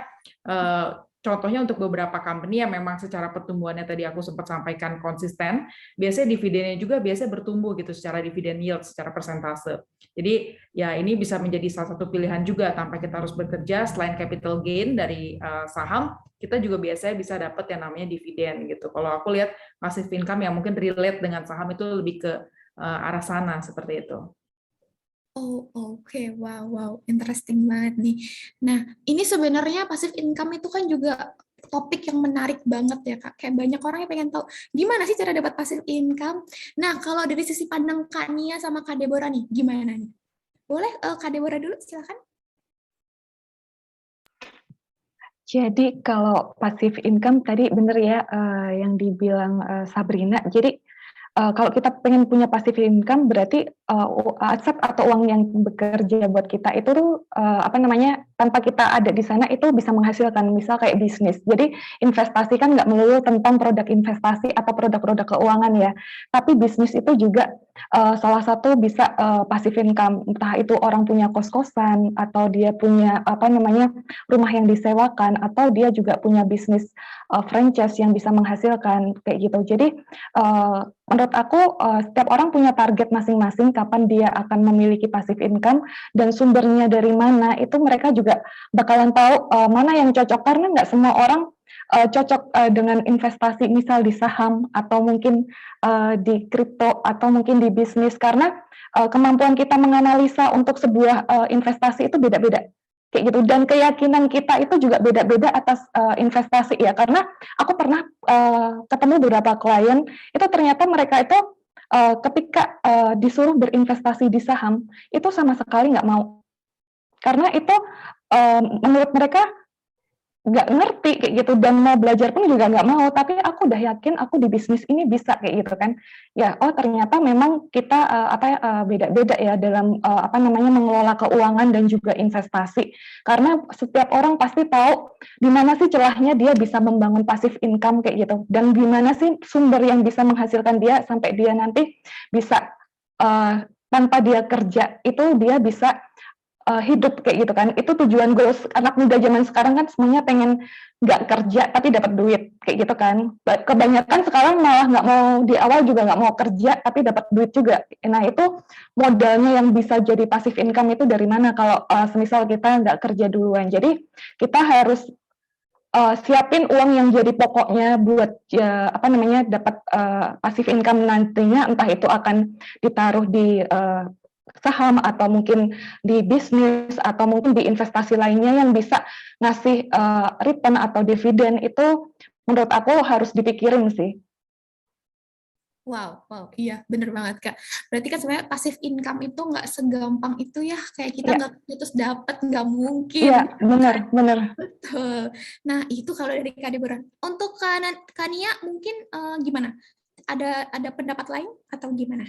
contohnya untuk beberapa company yang memang secara pertumbuhannya tadi aku sempat sampaikan konsisten, biasanya dividennya juga biasanya bertumbuh gitu secara dividen yield, secara persentase. Jadi ya ini bisa menjadi salah satu pilihan juga tanpa kita harus bekerja. Selain capital gain dari saham, kita juga biasanya bisa dapat yang namanya dividen gitu. Kalau aku lihat passive income yang mungkin relate dengan saham itu lebih ke arah sana seperti itu. Oh, oke. Wow, interesting banget nih. Nah, ini sebenarnya passive income itu kan juga topik yang menarik banget ya, Kak. Kayak banyak orang yang pengen tahu gimana sih cara dapat passive income. Nah, kalau dari sisi pandang Kak Nia sama Kak Deborah nih, gimana nih? Boleh Kak Deborah dulu, silakan. Jadi kalau passive income tadi bener ya yang dibilang Sabrina. Jadi kalau kita pengen punya passive income berarti aset atau uang yang bekerja buat kita itu tuh tanpa kita ada di sana itu bisa menghasilkan, misal kayak bisnis. Jadi investasi kan nggak melulu tentang produk investasi atau produk-produk keuangan ya, tapi bisnis itu juga salah satu bisa passive income, entah itu orang punya kos-kosan atau dia punya rumah yang disewakan atau dia juga punya bisnis franchise yang bisa menghasilkan kayak gitu. Jadi menurut aku setiap orang punya target masing-masing kapan dia akan memiliki passive income dan sumbernya dari mana, itu mereka juga bakalan tahu mana yang cocok, karena nggak semua orang cocok dengan investasi misal di saham atau mungkin di kripto atau mungkin di bisnis, karena kemampuan kita menganalisa untuk sebuah investasi itu beda-beda kayak gitu, dan keyakinan kita itu juga beda-beda atas investasi ya, karena aku pernah ketemu beberapa klien itu ternyata mereka itu ketika disuruh berinvestasi di saham itu sama sekali nggak mau, karena itu menurut mereka nggak ngerti kayak gitu dan mau belajar pun juga nggak mau. Tapi aku udah yakin aku di bisnis ini bisa kayak gitu kan ya. Oh ternyata memang kita beda-beda ya dalam mengelola keuangan dan juga investasi, karena setiap orang pasti tahu di mana sih celahnya dia bisa membangun passive income kayak gitu, dan di mana sih sumber yang bisa menghasilkan dia sampai dia nanti bisa tanpa dia kerja itu dia bisa hidup kayak gitu kan. Itu tujuan goals anak muda zaman sekarang kan, semuanya pengen nggak kerja tapi dapat duit kayak gitu kan. Kebanyakan sekarang malah nggak mau, di awal juga nggak mau kerja tapi dapat duit juga. Nah itu modalnya yang bisa jadi passive income itu dari mana kalau semisal kita nggak kerja duluan. Jadi kita harus siapin uang yang jadi pokoknya buat dapat passive income nantinya, entah itu akan ditaruh di saham atau mungkin di bisnis atau mungkin di investasi lainnya yang bisa ngasih return atau dividen. Itu menurut aku harus dipikirin sih. Wow, iya bener banget Kak. Berarti kan sebenarnya passive income itu nggak segampang itu ya, kayak kita nggak terus dapat, nggak mungkin. Iya, bener. Betul. Nah itu kalau dari Kak Deborah. Untuk Kak Nia mungkin gimana? Ada pendapat lain atau gimana?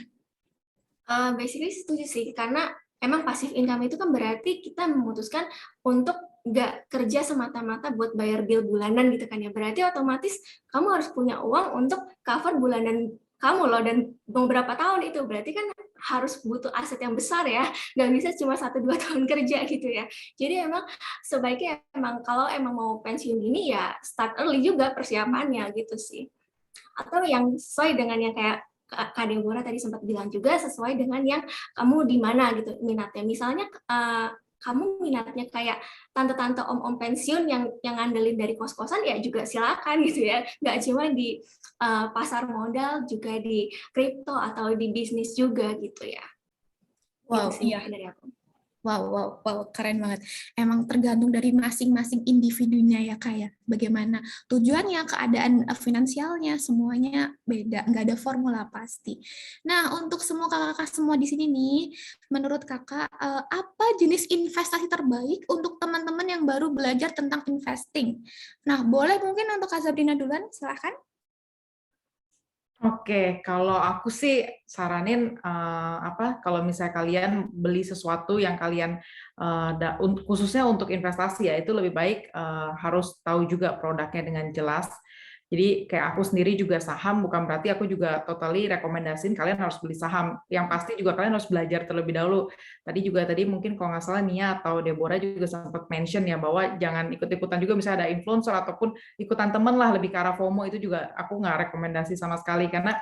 Basically setuju sih, karena emang passive income itu kan berarti kita memutuskan untuk nggak kerja semata-mata buat bayar bill bulanan gitu kan ya. Berarti otomatis kamu harus punya uang untuk cover bulanan kamu loh, dan beberapa tahun itu berarti kan harus butuh aset yang besar ya, nggak bisa cuma 1-2 tahun kerja gitu ya. Jadi emang sebaiknya emang kalau emang mau pensiun gini ya start early juga persiapannya gitu sih. Atau yang sesuai dengan yang kayak Kak Deborah tadi sempat bilang juga, sesuai dengan yang kamu di mana gitu minatnya. Misalnya kamu minatnya kayak tante-tante om-om pensiun yang ngandelin dari kos-kosan ya juga silakan gitu ya. Nggak cuma di pasar modal, juga di kripto atau di bisnis juga gitu ya. Wow, gitu sih iya. dari aku. Wow, keren banget. Emang tergantung dari masing-masing individunya ya Kak ya. Bagaimana tujuannya, keadaan finansialnya, semuanya beda. Nggak ada formula pasti. Nah, untuk semua kakak-kakak semua di sini nih, menurut kakak, apa jenis investasi terbaik untuk teman-teman yang baru belajar tentang investing? Nah, boleh mungkin untuk Kak Sabrina duluan, silahkan. Oke, kalau aku sih saranin kalau misalnya kalian beli sesuatu yang kalian khususnya untuk investasi ya, itu lebih baik harus tahu juga produknya dengan jelas. Jadi kayak aku sendiri juga saham, bukan berarti aku juga totally rekomendasiin kalian harus beli saham. Yang pasti juga kalian harus belajar terlebih dahulu. Tadi mungkin kalau nggak salah Nia atau Deborah juga sempat mention ya bahwa jangan ikut-ikutan juga, misalnya ada influencer ataupun ikutan temen lah, lebih ke arah FOMO, itu juga aku nggak rekomendasi sama sekali. Karena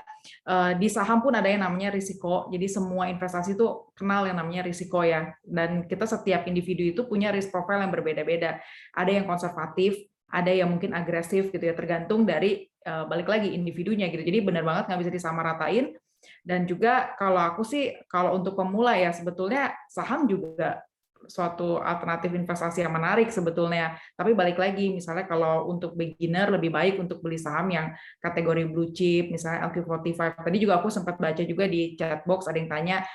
di saham pun ada yang namanya risiko. Jadi semua investasi itu kenal yang namanya risiko ya. Dan kita setiap individu itu punya risk profile yang berbeda-beda. Ada yang konservatif, ada yang mungkin agresif gitu ya, tergantung dari balik lagi individunya gitu. Jadi benar banget nggak bisa disamaratain. Dan juga kalau aku sih, kalau untuk pemula ya sebetulnya saham juga suatu alternatif investasi yang menarik sebetulnya. Tapi balik lagi, misalnya kalau untuk beginner lebih baik untuk beli saham yang kategori blue chip, misalnya LQ45. Tadi juga aku sempat baca juga di chat box ada yang tanya,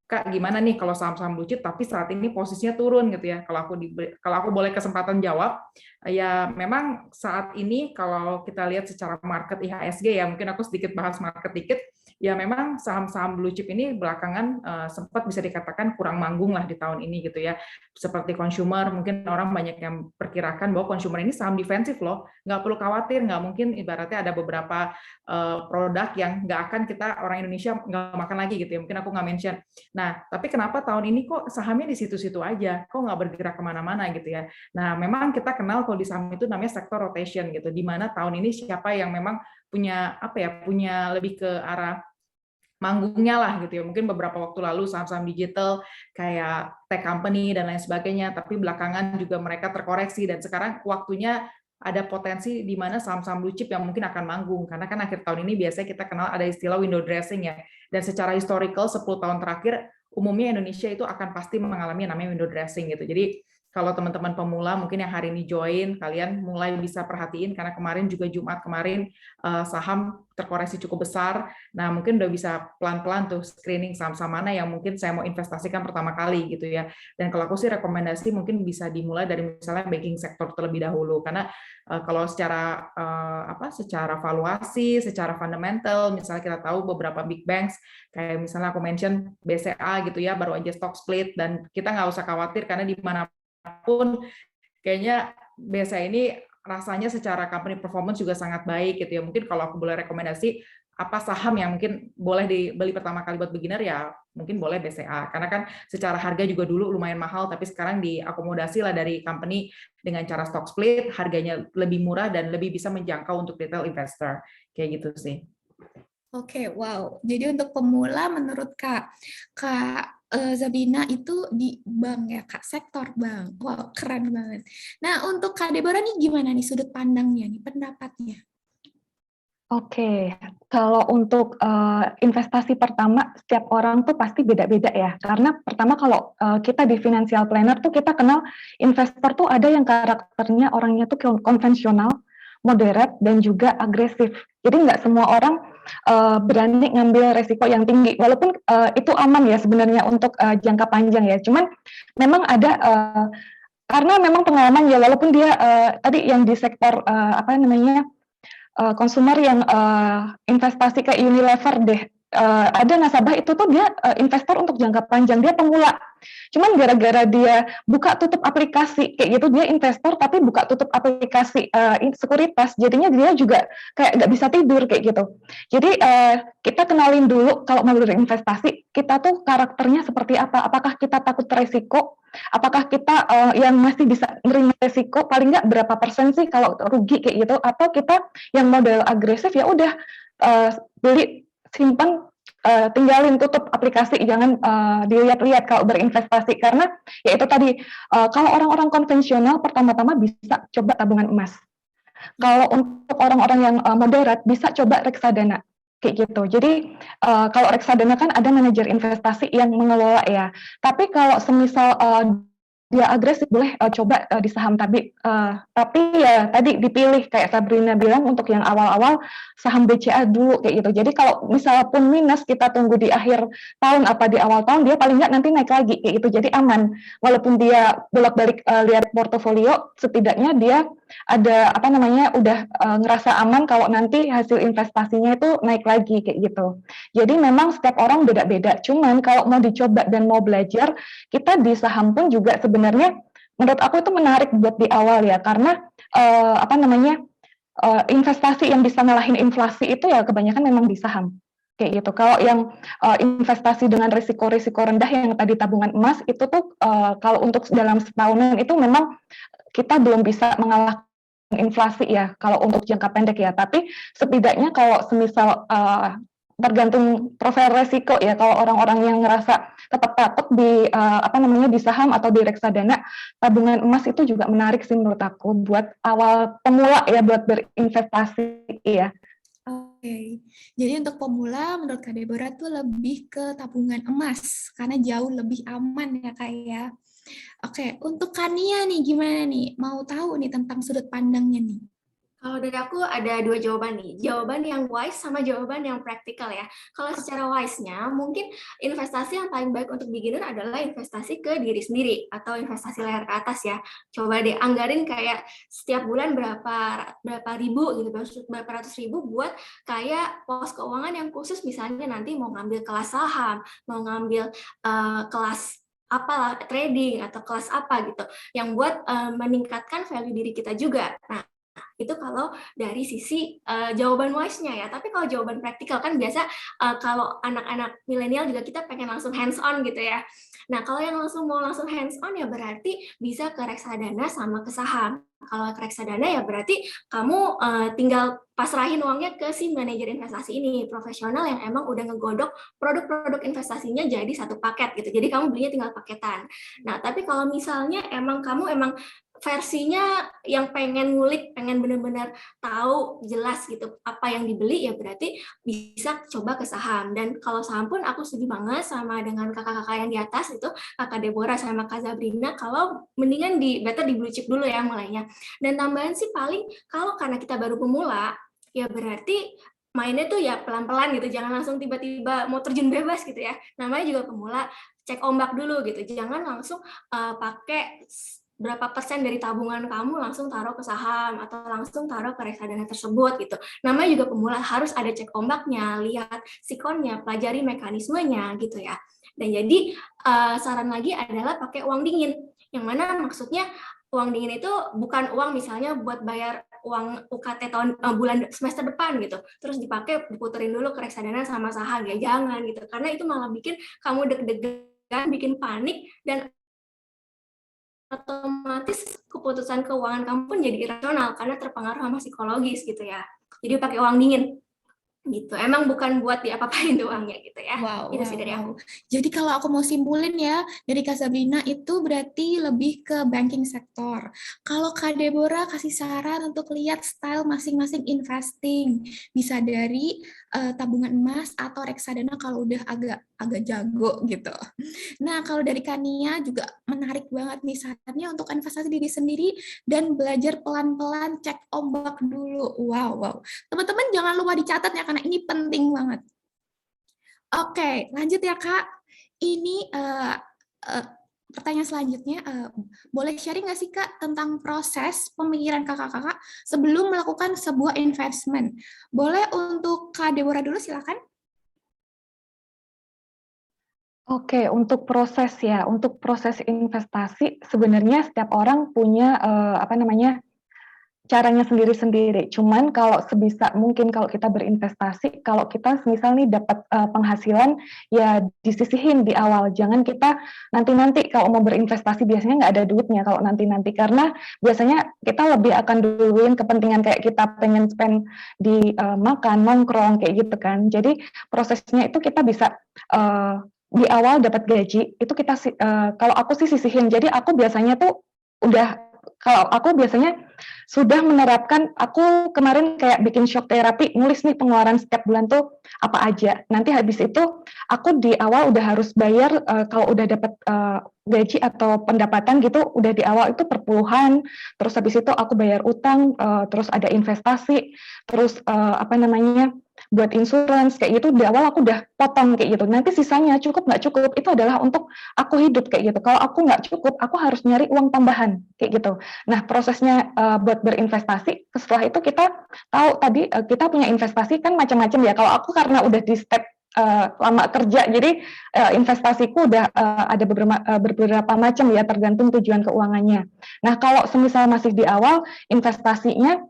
Kak, gimana nih kalau saham-saham blue chip tapi saat ini posisinya turun gitu ya. Kalau aku boleh kesempatan jawab, ya memang saat ini kalau kita lihat secara market IHSG ya, mungkin aku sedikit bahas market dikit, ya memang saham-saham blue chip ini belakangan sempat bisa dikatakan kurang manggung lah di tahun ini gitu ya. Seperti consumer, mungkin orang banyak yang perkirakan bahwa consumer ini saham defensif loh, nggak perlu khawatir, nggak mungkin ibaratnya ada beberapa produk yang nggak akan kita orang Indonesia nggak makan lagi gitu ya, mungkin aku nggak mention. Nah, tapi kenapa tahun ini kok sahamnya di situ-situ aja, kok nggak bergerak kemana-mana gitu ya. Nah, memang kita kenal kalau di saham itu namanya sector rotation gitu, di mana tahun ini siapa yang memang punya punya lebih ke arah manggungnya lah gitu ya. Mungkin beberapa waktu lalu saham-saham digital kayak tech company dan lain sebagainya, tapi belakangan juga mereka terkoreksi dan sekarang waktunya ada potensi di mana saham-saham blue chip yang mungkin akan manggung, karena kan akhir tahun ini biasanya kita kenal ada istilah window dressing ya, dan secara historical 10 tahun terakhir umumnya Indonesia itu akan pasti mengalami yang namanya window dressing gitu. Jadi kalau teman-teman pemula mungkin yang hari ini join, kalian mulai bisa perhatiin karena kemarin juga Jumat kemarin saham terkoreksi cukup besar. Nah, mungkin udah bisa pelan-pelan tuh screening saham-saham mana yang mungkin saya mau investasikan pertama kali gitu ya. Dan kalau aku sih rekomendasi mungkin bisa dimulai dari misalnya banking sektor terlebih dahulu, karena kalau secara secara valuasi, secara fundamental, misalnya kita tahu beberapa big banks kayak misalnya aku mention BCA gitu ya, baru aja stock split, dan kita nggak usah khawatir karena di mana pun kayaknya BCA ini rasanya secara company performance juga sangat baik gitu ya. Mungkin kalau aku boleh rekomendasi apa saham yang mungkin boleh dibeli pertama kali buat beginner ya mungkin boleh BCA, karena kan secara harga juga dulu lumayan mahal tapi sekarang diakomodasi lah dari company dengan cara stock split, harganya lebih murah dan lebih bisa menjangkau untuk retail investor kayak gitu sih. Oke, wow. Jadi untuk pemula menurut Kak Zabina itu di bank ya Kak, sektor bank. Wow, keren banget. Nah, untuk Kak Deborah nih gimana nih sudut pandangnya nih, pendapatnya? Oke, kalau untuk investasi pertama, setiap orang tuh pasti beda-beda ya. Karena pertama kalau kita di financial planner tuh kita kenal investor tuh ada yang karakternya orangnya tuh konvensional, moderate, dan juga agresif. Jadi nggak semua orang berani ngambil resiko yang tinggi, walaupun itu aman ya sebenarnya untuk jangka panjang ya. Cuman memang ada karena memang pengalaman ya, walaupun dia tadi yang di sektor konsumer yang investasi ke Unilever deh, ada nasabah itu tuh dia investor untuk jangka panjang, dia pemula. Cuman gara-gara dia buka tutup aplikasi kayak gitu, dia investor tapi buka tutup aplikasi sekuritas, jadinya dia juga kayak nggak bisa tidur kayak gitu. Jadi kita kenalin dulu kalau mau berinvestasi, kita tuh karakternya seperti apa, apakah kita takut resiko, apakah kita yang masih bisa menerima resiko, paling nggak berapa persen sih kalau rugi kayak gitu, atau kita yang model agresif ya udah beli, simpan, tinggalin, tutup aplikasi, jangan dilihat-lihat kalau berinvestasi, karena ya itu tadi kalau orang-orang konvensional pertama-tama bisa coba tabungan emas. Kalau untuk orang-orang yang moderat bisa coba reksadana kayak gitu. Jadi kalau reksadana kan ada manajer investasi yang mengelola ya. Tapi kalau semisal dia agresif boleh coba di saham, tapi ya tadi dipilih kayak Sabrina bilang untuk yang awal-awal saham BCA dulu kayak gitu. Jadi kalau misalnya pun minus kita tunggu di akhir tahun apa di awal tahun, dia paling nggak nanti naik lagi kayak gitu. Jadi aman, walaupun dia bolak-balik lihat portofolio, setidaknya dia ada udah ngerasa aman kalau nanti hasil investasinya itu naik lagi kayak gitu. Jadi memang setiap orang beda-beda. Cuman kalau mau dicoba dan mau belajar, kita di saham pun juga sebenarnya menurut aku itu menarik buat di awal ya, karena investasi yang bisa ngalahin inflasi itu ya kebanyakan memang di saham. Kayak gitu. Kalau yang investasi dengan risiko-risiko rendah yang tadi tabungan emas itu tuh kalau untuk dalam setahunan itu memang kita belum bisa mengalahkan inflasi ya kalau untuk jangka pendek ya. Tapi setidaknya kalau semisal tergantung profil resiko ya, kalau orang-orang yang ngerasa tetap takut di di saham atau di reksadana, tabungan emas itu juga menarik sih menurut aku buat awal pemula ya, buat berinvestasi ya. Oke, jadi untuk pemula menurut Kak Deborah tuh lebih ke tabungan emas karena jauh lebih aman ya Kak ya. Oke, untuk Kania nih gimana nih? Mau tahu nih tentang sudut pandangnya nih? Kalau dari aku ada dua jawaban nih, jawaban yang wise sama jawaban yang praktikal ya. Kalau secara wise-nya, mungkin investasi yang paling baik untuk beginner adalah investasi ke diri sendiri atau investasi layar ke atas ya. Coba deh anggarin kayak setiap bulan berapa ribu gitu, berapa ratus ribu buat kayak pos keuangan yang khusus, misalnya nanti mau ngambil kelas saham, mau ngambil kelas apalah trading atau kelas apa gitu, yang buat meningkatkan value diri kita juga. Nah, itu kalau dari sisi jawaban wise-nya ya. Tapi kalau jawaban praktikal kan biasa kalau anak-anak milenial juga kita pengen langsung hands on gitu ya. Nah, kalau yang mau langsung hands on ya berarti bisa ke reksadana sama ke saham. Kalau ke reksadana ya berarti kamu tinggal pasrahin uangnya ke si manajer investasi ini, profesional yang emang udah ngegodok produk-produk investasinya jadi satu paket gitu. Jadi kamu belinya tinggal paketan. Nah, tapi kalau misalnya kamu versinya yang pengen ngulik, pengen benar-benar tahu jelas gitu apa yang dibeli, ya berarti bisa coba ke saham. Dan kalau saham pun aku setuju banget sama dengan kakak-kakak yang di atas itu, kakak Deborah sama kak Zabrina, kalau mendingan better di blue chip dulu ya mulainya. Dan tambahan sih paling kalau karena kita baru pemula, ya berarti mainnya tuh ya pelan-pelan gitu, jangan langsung tiba-tiba mau terjun bebas gitu ya. Namanya juga pemula, cek ombak dulu gitu, jangan langsung pakai berapa persen dari tabungan kamu langsung taruh ke saham atau langsung taruh ke reksadana tersebut gitu. Namanya juga pemula, harus ada cek ombaknya, lihat sikonnya, pelajari mekanismenya gitu ya. Dan jadi saran lagi adalah pakai uang dingin, yang mana maksudnya uang dingin itu bukan uang misalnya buat bayar uang UKT bulan semester depan gitu, terus diputerin dulu ke reksadana sama saham, ya jangan gitu, karena itu malah bikin kamu deg-degan, bikin panik, dan otomatis keputusan keuangan kamu pun jadi irasional karena terpengaruh sama psikologis gitu ya. Jadi pakai uang dingin gitu. Emang bukan buat diapa-apain uangnya gitu ya. Itu sih dari aku. Jadi kalau aku mau simpulin ya, dari Kak Sabrina itu berarti lebih ke banking sektor. Kalau Kak Deborah kasih saran untuk lihat style masing-masing investing, bisa dari tabungan emas atau reksadana kalau udah agak jago gitu. Nah, kalau dari Kania juga menarik banget nih sarannya untuk investasi diri sendiri dan belajar pelan-pelan, cek ombak dulu. Wow. Teman-teman jangan lupa dicatat ya, karena ini penting banget. Oke, lanjut ya Kak. Ini pertanyaan selanjutnya, boleh sharing nggak sih Kak tentang proses pemikiran kakak-kakak sebelum melakukan sebuah investment? Boleh untuk Kak Deborah dulu, silakan. Oke, untuk proses investasi sebenarnya setiap orang punya caranya sendiri-sendiri. Cuman kalau sebisa mungkin kalau kita berinvestasi, kalau kita misal nih dapat penghasilan, ya disisihin di awal. Jangan kita nanti kalau mau berinvestasi biasanya nggak ada duitnya kalau nanti, karena biasanya kita lebih akan duluin kepentingan kayak kita pengen spend di makan, nongkrong kayak gitu kan. Jadi prosesnya itu kita bisa di awal dapat gaji itu kita kalau aku sih sisihin. Jadi aku biasanya tuh sudah menerapkan, aku kemarin kayak bikin shock therapy, nulis nih pengeluaran setiap bulan tuh apa aja. Nanti habis itu aku di awal udah harus bayar, kalau udah dapat gaji atau pendapatan gitu, udah di awal itu perpuluhan, terus habis itu aku bayar utang, terus ada investasi, terus buat insurance kayak gitu, di awal aku udah potong kayak gitu. Nanti sisanya cukup nggak cukup itu adalah untuk aku hidup kayak gitu. Kalau aku nggak cukup, aku harus nyari uang tambahan kayak gitu. Nah, prosesnya buat berinvestasi, setelah itu kita tahu tadi kita punya investasi kan macam-macam ya. Kalau aku karena udah di step lama kerja. Jadi investasiku udah ada beberapa macam ya, tergantung tujuan keuangannya. Nah, kalau semisal masih di awal investasinya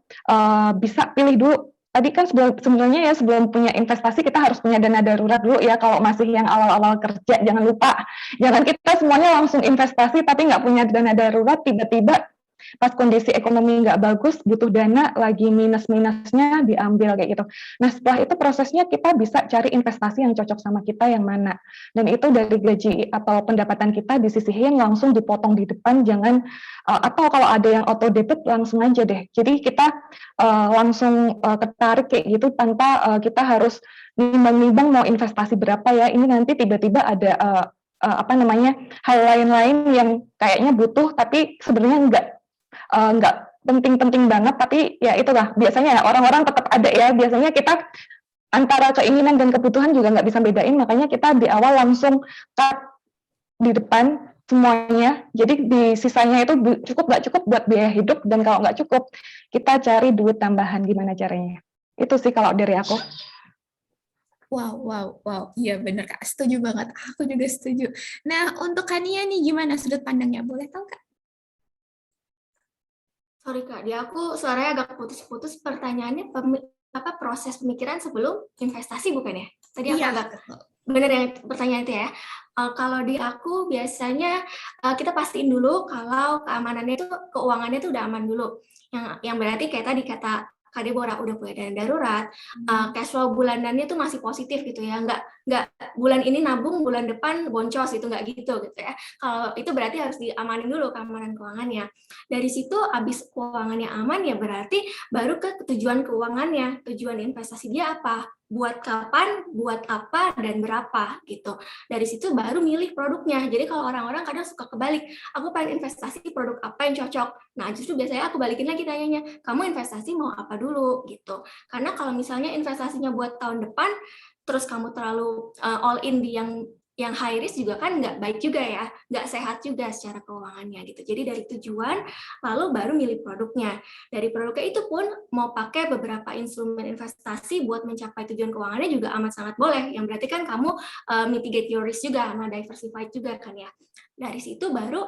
bisa pilih dulu. Tadi kan sebenarnya ya sebelum punya investasi kita harus punya dana darurat dulu ya. Kalau masih yang awal-awal kerja, jangan lupa, jangan kita semuanya langsung investasi tapi nggak punya dana darurat, tiba-tiba pas kondisi ekonomi nggak bagus, butuh dana, lagi minus-minusnya diambil kayak gitu. Nah, setelah itu prosesnya kita bisa cari investasi yang cocok sama kita yang mana. Dan itu dari gaji atau pendapatan kita disisihin langsung dipotong di depan, jangan atau kalau ada yang auto debit langsung aja deh. Jadi kita langsung ketarik kayak gitu tanpa kita harus nimbang-nimbang mau investasi berapa ya. Ini nanti tiba-tiba ada hal lain-lain yang kayaknya butuh tapi sebenarnya nggak penting-penting banget, tapi ya itulah biasanya orang-orang tetap ada ya, biasanya kita antara keinginan dan kebutuhan juga nggak bisa bedain, makanya kita di awal langsung cut di depan semuanya, jadi di sisanya itu cukup nggak cukup buat biaya hidup, dan kalau nggak cukup kita cari duit tambahan. Gimana caranya? Itu sih kalau dari aku. Wow, iya bener Kak, setuju banget, aku juga setuju. Nah, untuk Kania nih gimana sudut pandangnya, boleh tahu Kak? Sorry Kak, di aku suaranya agak putus-putus. Pertanyaannya proses pemikiran sebelum investasi bukan ya? Tadi aku agak bener yang pertanyaan itu ya. Kalau di aku biasanya kita pastiin dulu kalau keamanannya itu, keuangannya itu udah aman dulu. Yang berarti kayak tadi kata Kak Deborah udah punya dana darurat, cash flow bulanannya tuh masih positif gitu ya, nggak bulan ini nabung, bulan depan boncos itu nggak gitu ya. Kalau itu berarti harus diamanin dulu keamanan keuangannya. Dari situ abis keuangannya aman ya berarti baru ke tujuan keuangannya, tujuan investasi dia apa, buat kapan, buat apa, dan berapa gitu. Dari situ baru milih produknya. Jadi kalau orang-orang kadang suka kebalik, aku pengen investasi produk apa yang cocok. Nah justru biasanya aku balikin lagi tanyanya, kamu investasi mau apa dulu gitu. Karena kalau misalnya investasinya buat tahun depan, terus kamu terlalu all in di yang high risk juga kan nggak baik juga ya, nggak sehat juga secara keuangannya gitu. Jadi dari tujuan, lalu baru milih produknya. Dari produknya itu pun mau pakai beberapa instrumen investasi buat mencapai tujuan keuangannya juga amat sangat boleh. Yang berarti kan kamu mitigate your risk juga, sama diversified juga kan ya. Dari situ baru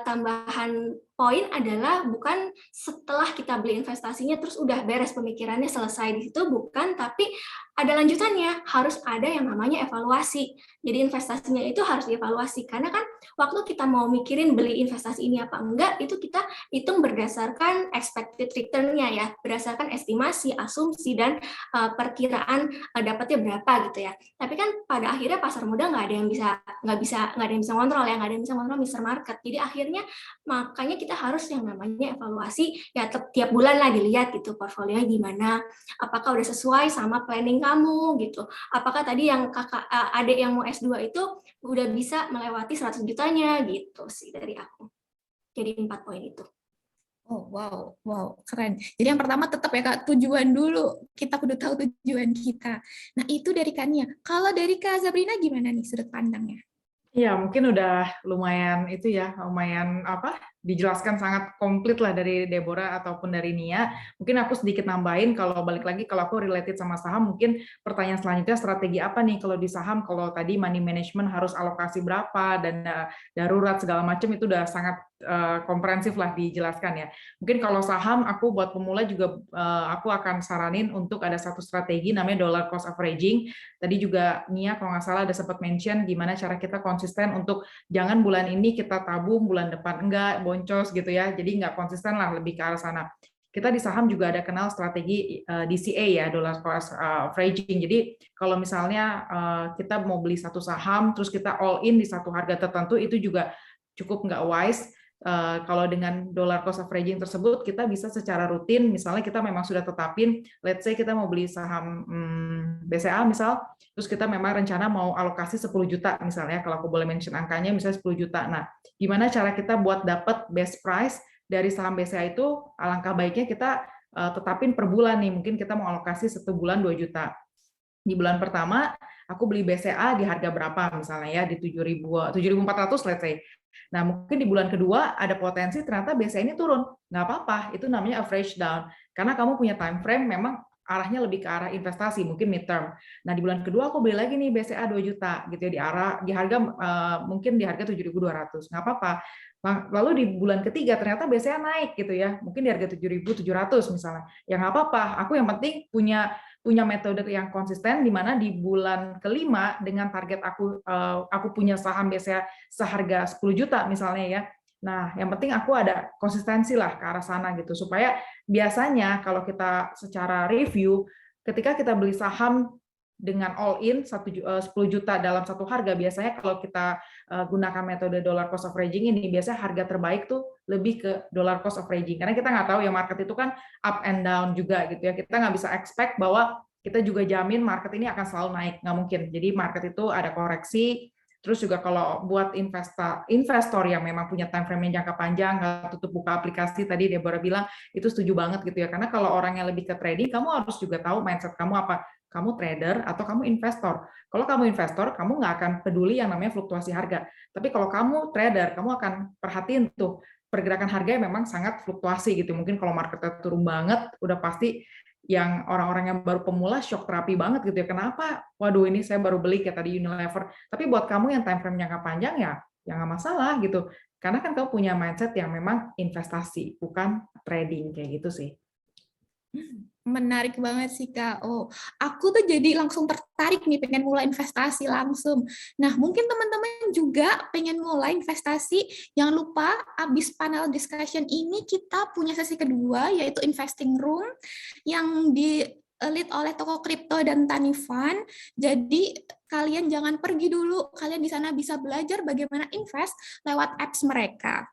tambahan poin adalah bukan setelah kita beli investasinya terus udah beres pemikirannya selesai di situ, bukan, tapi ada lanjutannya, harus ada yang namanya evaluasi. Jadi investasinya itu harus dievaluasi, karena kan waktu kita mau mikirin beli investasi ini apa enggak, itu kita hitung berdasarkan expected return-nya ya, berdasarkan estimasi, asumsi, dan perkiraan dapatnya berapa gitu ya. Tapi kan pada akhirnya pasar modal nggak ada yang bisa ngontrol ya, nggak ada yang bisa ngontrol Mr. Market. Jadi akhirnya makanya kita harus yang namanya evaluasi ya, tiap bulan lah dilihat gitu portfolionya gimana, apakah udah sesuai sama planning kamu gitu, apakah tadi yang adik yang mau S2 itu udah bisa melewati 100 jutanya gitu sih dari aku. Jadi 4 poin itu. Oh wow, keren. Jadi yang pertama tetap ya Kak, tujuan dulu, kita kudu tahu tujuan kita. Nah itu dari Kania. Kalau dari Kak Zabrina gimana nih sudut pandangnya? Ya, mungkin udah lumayan dijelaskan sangat komplit lah dari Deborah ataupun dari Nia. Mungkin aku sedikit nambahin, kalau balik lagi, kalau aku related sama saham, mungkin pertanyaan selanjutnya strategi apa nih kalau di saham, kalau tadi money management harus alokasi berapa, dan darurat segala macam itu udah sangat komprehensif lah dijelaskan ya. Mungkin kalau saham, aku buat pemula juga aku akan saranin untuk ada satu strategi namanya dollar cost averaging. Tadi juga Nia kalau nggak salah ada sempat mention gimana cara kita konsisten untuk jangan bulan ini kita tabung, bulan depan enggak, boncos gitu ya. Jadi nggak konsisten lah, lebih ke arah sana. Kita di saham juga ada kenal strategi DCA ya, dollar cost averaging. Jadi kalau misalnya kita mau beli satu saham, terus kita all in di satu harga tertentu, itu juga cukup nggak wise. Kalau dengan dollar cost averaging tersebut, kita bisa secara rutin, misalnya kita memang sudah tetapin, let's say kita mau beli saham BCA misal, terus kita memang rencana mau alokasi 10 juta misalnya, kalau aku boleh mention angkanya misalnya 10 juta. Nah, gimana cara kita buat dapat best price dari saham BCA itu? Alangkah baiknya kita tetapin per bulan nih, mungkin kita mau alokasi 1 bulan 2 juta. Di bulan pertama, aku beli BCA di harga berapa misalnya ya, di 7.400 let's say. Nah, mungkin di bulan kedua ada potensi ternyata BCA ini turun. Nggak apa-apa, itu namanya average down. Karena kamu punya time frame, memang arahnya lebih ke arah investasi, mungkin midterm. Nah, di bulan kedua aku beli lagi nih BCA 2 juta gitu ya, di harga mungkin di harga 7.200. Nggak apa-apa. Lalu di bulan ketiga ternyata BCA naik gitu ya, mungkin di harga 7.700 misalnya. Ya nggak apa-apa. Aku yang penting punya metode yang konsisten, di mana di bulan kelima dengan target aku punya saham BCA seharga 10 juta misalnya ya. Nah, yang penting aku ada konsistensi lah ke arah sana gitu, supaya biasanya kalau kita secara review, ketika kita beli saham dengan all in 10 juta dalam satu harga, biasanya kalau kita gunakan metode dollar cost averaging ini, biasanya harga terbaik tuh lebih ke dollar cost averaging, karena kita nggak tahu ya, market itu kan up and down juga gitu ya, kita nggak bisa expect bahwa kita juga jamin market ini akan selalu naik, nggak mungkin. Jadi market itu ada koreksi. Terus juga kalau buat investor yang memang punya time frame yang jangka panjang, nggak tutup buka aplikasi, tadi Deborah bilang, itu setuju banget gitu ya. Karena kalau orang yang lebih ke trading, kamu harus juga tahu mindset kamu apa. Kamu trader atau kamu investor. Kalau kamu investor, kamu nggak akan peduli yang namanya fluktuasi harga. Tapi kalau kamu trader, kamu akan perhatiin tuh, pergerakan harga yang memang sangat fluktuasi gitu. Mungkin kalau marketnya turun banget, udah pasti yang orang-orang yang baru pemula shock terapi banget gitu ya. Kenapa? Waduh, ini saya baru beli kayak tadi Unilever. Tapi buat kamu yang time frame jangka panjang ya nggak masalah gitu. Karena kan kamu punya mindset yang memang investasi, bukan trading kayak gitu sih. Menarik banget sih Kak. Oh, aku tuh jadi langsung tertarik nih pengen mulai investasi langsung. Nah, mungkin teman-teman juga pengen mulai investasi. Jangan lupa abis panel discussion ini kita punya sesi kedua yaitu investing room yang di-lead oleh toko kripto dan Tanifan. Jadi kalian jangan pergi dulu. Kalian di sana bisa belajar bagaimana invest lewat apps mereka.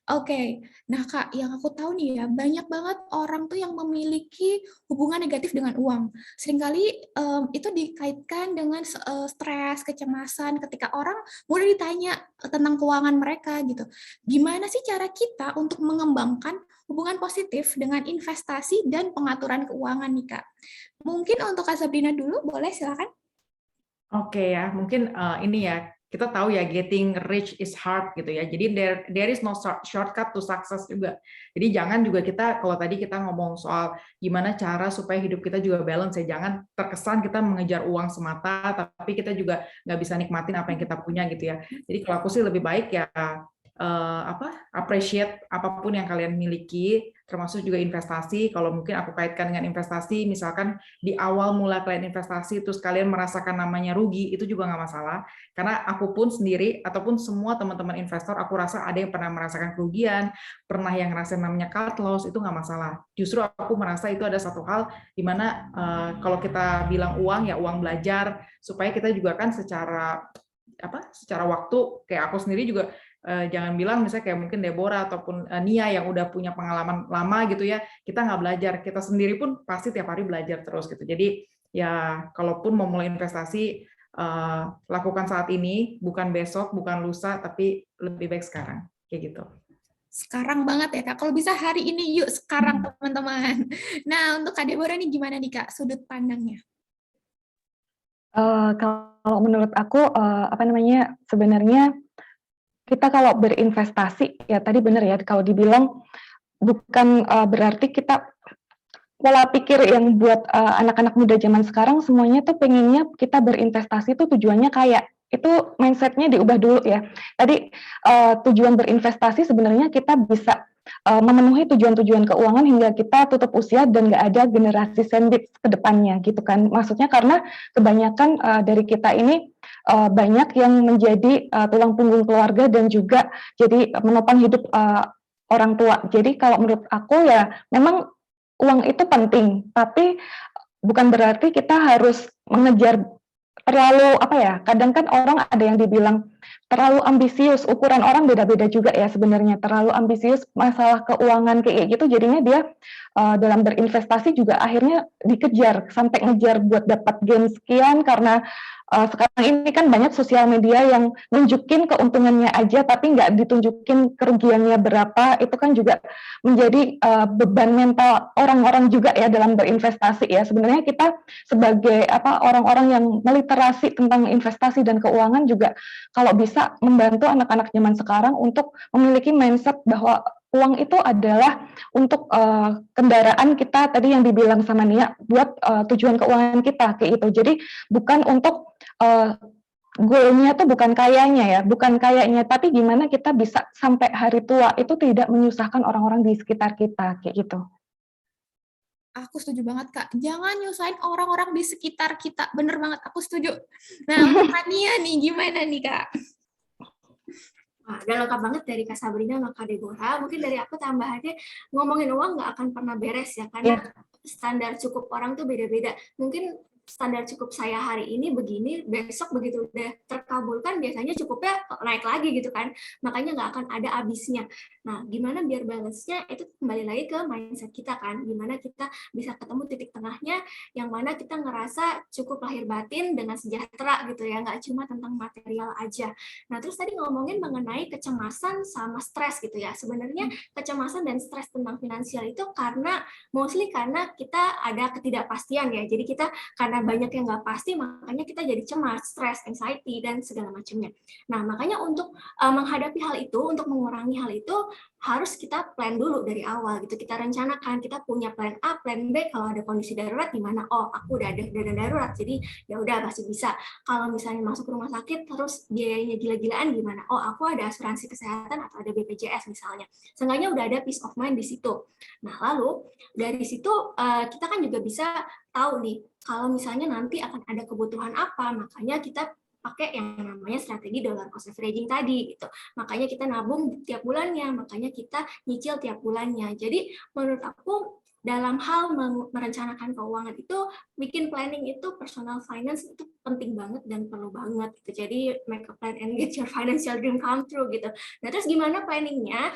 Oke, nah Kak, yang aku tahu nih ya, banyak banget orang tuh yang memiliki hubungan negatif dengan uang. Seringkali itu dikaitkan dengan stres, kecemasan ketika orang mulai ditanya tentang keuangan mereka gitu. Gimana sih cara kita untuk mengembangkan hubungan positif dengan investasi dan pengaturan keuangan nih Kak? Mungkin untuk Kak Sabrina dulu, boleh silakan. Oke ya, mungkin ini ya, kita tahu ya getting rich is hard gitu ya. Jadi there is no shortcut to success juga. Jadi jangan juga kita, kalau tadi kita ngomong soal gimana cara supaya hidup kita juga balance ya. Jangan terkesan kita mengejar uang semata, tapi kita juga nggak bisa nikmatin apa yang kita punya gitu ya. Jadi kalau aku sih lebih baik ya appreciate apapun yang kalian miliki, termasuk juga investasi. Kalau mungkin aku kaitkan dengan investasi, misalkan di awal mula kalian investasi terus kalian merasakan namanya rugi, itu juga nggak masalah. Karena aku pun sendiri ataupun semua teman-teman investor, aku rasa ada yang pernah merasakan kerugian, pernah yang ngerasain namanya cut loss, itu nggak masalah. Justru aku merasa itu ada satu hal di mana kalau kita bilang uang ya uang belajar, supaya kita juga kan secara waktu, kayak aku sendiri juga jangan bilang misalnya kayak mungkin Deborah ataupun Nia yang udah punya pengalaman lama gitu ya, kita nggak belajar, kita sendiri pun pasti tiap hari belajar terus gitu. Jadi ya kalaupun mau mulai investasi, lakukan saat ini, bukan besok, bukan lusa, tapi lebih baik sekarang kayak gitu. Sekarang banget ya Kak, kalau bisa hari ini yuk sekarang teman-teman. Nah untuk Kak Deborah nih gimana nih Kak sudut pandangnya? Kalau menurut aku sebenarnya kita kalau berinvestasi ya tadi benar ya, kalau dibilang bukan berarti kita pola pikir yang buat anak-anak muda zaman sekarang semuanya tuh pengennya kita berinvestasi tuh tujuannya kaya. Itu mindsetnya diubah dulu ya. Tadi tujuan berinvestasi sebenarnya kita bisa memenuhi tujuan-tujuan keuangan hingga kita tutup usia dan nggak ada generasi sandwich ke depannya gitu kan. Maksudnya karena kebanyakan dari kita ini banyak yang menjadi tulang punggung keluarga dan juga jadi menopang hidup orang tua. Jadi kalau menurut aku ya memang uang itu penting, tapi bukan berarti kita harus mengejar terlalu kadang kan orang ada yang dibilang terlalu ambisius, ukuran orang beda-beda juga ya sebenarnya, terlalu ambisius masalah keuangan kayak gitu, jadinya dia dalam berinvestasi juga akhirnya dikejar, sampai ngejar buat dapat gain sekian, karena sekarang ini kan banyak sosial media yang nunjukin keuntungannya aja tapi nggak ditunjukin kerugiannya berapa. Itu kan juga menjadi beban mental orang-orang juga ya dalam berinvestasi ya. Sebenarnya kita sebagai orang-orang yang meliterasi tentang investasi dan keuangan juga kalau bisa membantu anak-anak zaman sekarang untuk memiliki mindset bahwa uang itu adalah untuk kendaraan kita tadi yang dibilang sama Nia buat tujuan keuangan kita kayak itu. Jadi bukan untuk goalnya tuh bukan kayaknya, tapi gimana kita bisa sampai hari tua itu tidak menyusahkan orang-orang di sekitar kita kayak gitu. Aku setuju banget, Kak. Jangan nyusahin orang-orang di sekitar kita. Bener banget, aku setuju. Nah, Kak Nia nih, gimana nih, Kak? Wah, udah lengkap banget dari Kak Sabrina sama Kak Deborah. Mungkin dari aku tambahannya, ngomongin uang nggak akan pernah beres ya, karena standar cukup orang tuh beda-beda. Mungkin standar cukup saya hari ini begini, besok begitu udah terkabulkan biasanya cukupnya naik lagi gitu kan, makanya nggak akan ada habisnya. Nah, gimana biar balance-nya itu kembali lagi ke mindset kita kan, gimana kita bisa ketemu titik tengahnya yang mana kita ngerasa cukup lahir batin dengan sejahtera gitu ya, nggak cuma tentang material aja. Nah, terus tadi ngomongin mengenai kecemasan sama stres gitu ya, sebenarnya kecemasan dan stres tentang finansial itu mostly karena kita ada ketidakpastian ya, jadi kita karena banyak yang nggak pasti, makanya kita jadi cemas, stres, anxiety, dan segala macamnya. Nah, makanya untuk menghadapi hal itu, untuk mengurangi hal itu, harus kita plan dulu dari awal gitu. Kita rencanakan, kita punya plan A, plan B, kalau ada kondisi darurat di mana, oh aku udah ada dana darurat, jadi ya udah pasti bisa. Kalau misalnya masuk rumah sakit terus biayanya gila-gilaan gimana? Oh, aku ada asuransi kesehatan atau ada BPJS misalnya. Seenggaknya udah ada peace of mind di situ. Nah, lalu dari situ kita kan juga bisa tahu nih, kalau misalnya nanti akan ada kebutuhan apa, makanya kita pakai yang namanya strategi dollar cost averaging tadi gitu. Makanya kita nabung tiap bulannya, makanya kita nyicil tiap bulannya. Jadi menurut aku dalam hal merencanakan keuangan itu, bikin planning itu, personal finance itu penting banget dan perlu banget gitu. Jadi make a plan and get your financial dream come true gitu. Nah, terus gimana planningnya?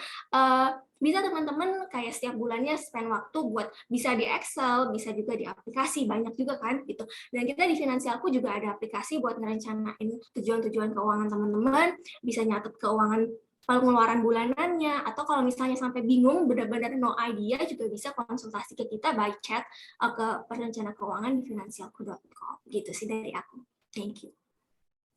Bisa teman-teman kayak setiap bulannya spend waktu buat, bisa di Excel, bisa juga di aplikasi, banyak juga kan gitu. Dan kita di Finansialku juga ada aplikasi buat ngerencanain tujuan-tujuan keuangan teman-teman, bisa nyatet keuangan pengeluaran bulanannya, atau kalau misalnya sampai bingung, benar-benar no idea, juga bisa konsultasi ke kita by chat ke perencana keuangan di finansialku.com. Gitu sih dari aku. Thank you.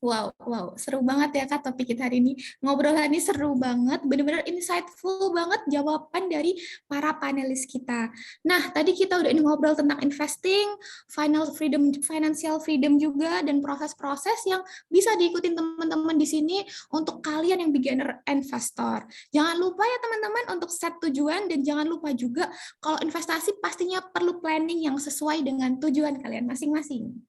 Wow, seru banget ya Kak topik kita hari ini. Ngobrolan ini seru banget, benar-benar insightful banget jawaban dari para panelis kita. Nah, tadi kita udah ngobrol tentang investing, financial freedom juga, dan proses-proses yang bisa diikutin teman-teman di sini untuk kalian yang beginner investor. Jangan lupa ya teman-teman untuk set tujuan, dan jangan lupa juga kalau investasi pastinya perlu planning yang sesuai dengan tujuan kalian masing-masing.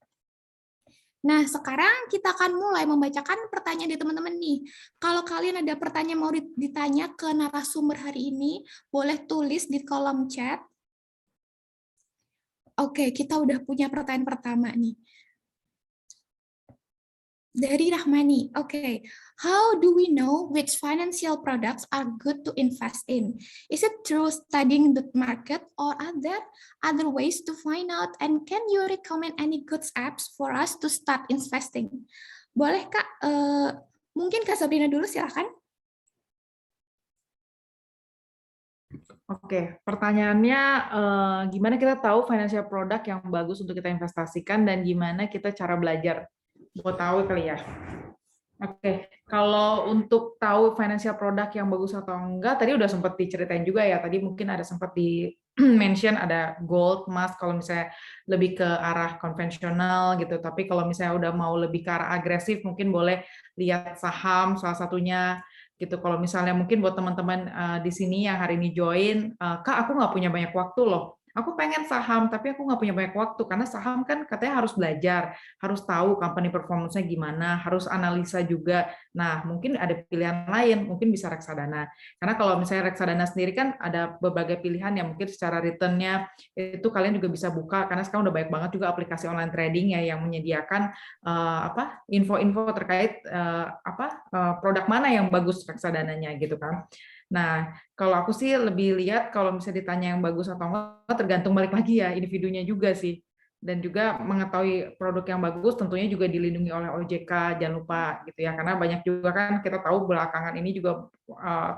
Nah, sekarang kita akan mulai membacakan pertanyaan dari teman-teman nih. Kalau kalian ada pertanyaan mau ditanya ke narasumber hari ini, boleh tulis di kolom chat. Oke, kita udah punya pertanyaan pertama nih. Dari Rahmani, okay. How do we know which financial products are good to invest in? Is it through studying the market, or are there other ways to find out? And can you recommend any good apps for us to start investing? Boleh Kak, mungkin Kak Sabrina dulu silakan. Oke, pertanyaannya gimana kita tahu financial product yang bagus untuk kita investasikan, dan gimana kita cara belajar buat tahu kali ya. Oke, kalau untuk tahu financial product yang bagus atau enggak, tadi udah sempat diceritain juga ya. Tadi mungkin ada sempat di mention ada gold, emas, kalau misalnya lebih ke arah konvensional gitu. Tapi kalau misalnya udah mau lebih ke arah agresif, mungkin boleh lihat saham salah satunya gitu. Kalau misalnya mungkin buat teman-teman di sini yang hari ini join, Kak, aku nggak punya banyak waktu loh. Aku pengen saham, tapi aku nggak punya banyak waktu, karena saham kan katanya harus belajar, harus tahu company performance-nya gimana, harus analisa juga. Nah, mungkin ada pilihan lain, mungkin bisa reksadana. Karena kalau misalnya reksadana sendiri kan ada berbagai pilihan yang mungkin secara return-nya itu kalian juga bisa buka, karena sekarang udah banyak banget juga aplikasi online trading ya yang menyediakan info-info terkait produk mana yang bagus reksadananya gitu kan. Nah, kalau aku sih lebih lihat kalau misalnya ditanya yang bagus atau enggak, tergantung balik lagi ya individunya juga sih. dan juga mengetahui produk yang bagus tentunya juga dilindungi oleh OJK, jangan lupa gitu ya, karena banyak juga kan kita tahu belakangan ini juga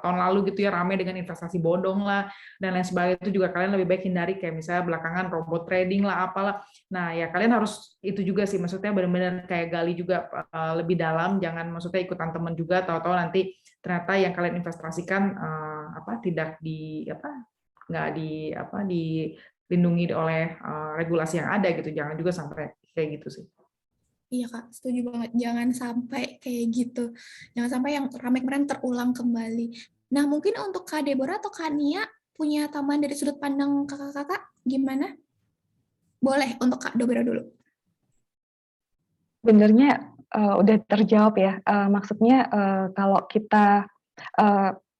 tahun lalu gitu ya rame dengan investasi bodong lah dan lain sebagainya, itu juga kalian lebih baik hindari, kayak misalnya belakangan robot trading lah apalah. Nah ya kalian harus itu juga sih, maksudnya benar-benar kayak gali juga lebih dalam, jangan maksudnya ikutan teman juga tahu-tahu nanti ternyata yang kalian investasikan tidak nggak dilindungi oleh regulasi yang ada gitu, jangan juga sampai kayak gitu sih. Iya Kak, setuju banget. Jangan sampai kayak gitu. Jangan sampai yang ramai kemarin terulang kembali. Nah mungkin untuk Kak Deborah atau Kak Nia punya tambahan dari sudut pandang kakak-kakak gimana? Boleh untuk Kak Deborah dulu. Sebenarnya udah terjawab ya. Maksudnya kalau kita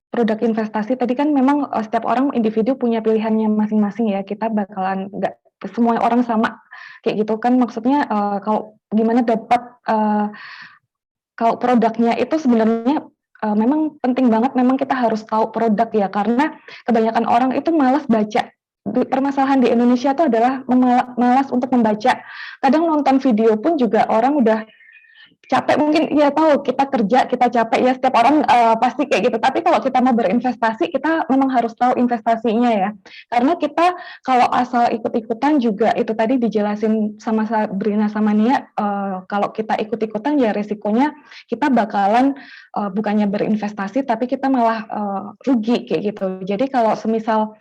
produk investasi tadi kan memang setiap orang individu punya pilihannya masing-masing ya. Kita bakalan nggak semua orang sama kayak gitu kan. Maksudnya kalau gimana dapat kalau produknya itu sebenarnya memang penting banget. Memang kita harus tahu produk ya, karena kebanyakan orang itu malas baca. Permasalahan di Indonesia itu adalah malas untuk membaca. Kadang nonton video pun juga orang udah capek, mungkin ya tahu kita kerja kita capek ya, setiap orang pasti kayak gitu. Tapi kalau kita mau berinvestasi, kita memang harus tahu investasinya ya, karena kita kalau asal ikut-ikutan juga itu tadi dijelasin sama Sabrina sama Nia, kalau kita ikut-ikutan ya resikonya kita bakalan bukannya berinvestasi tapi kita malah rugi kayak gitu. Jadi kalau semisal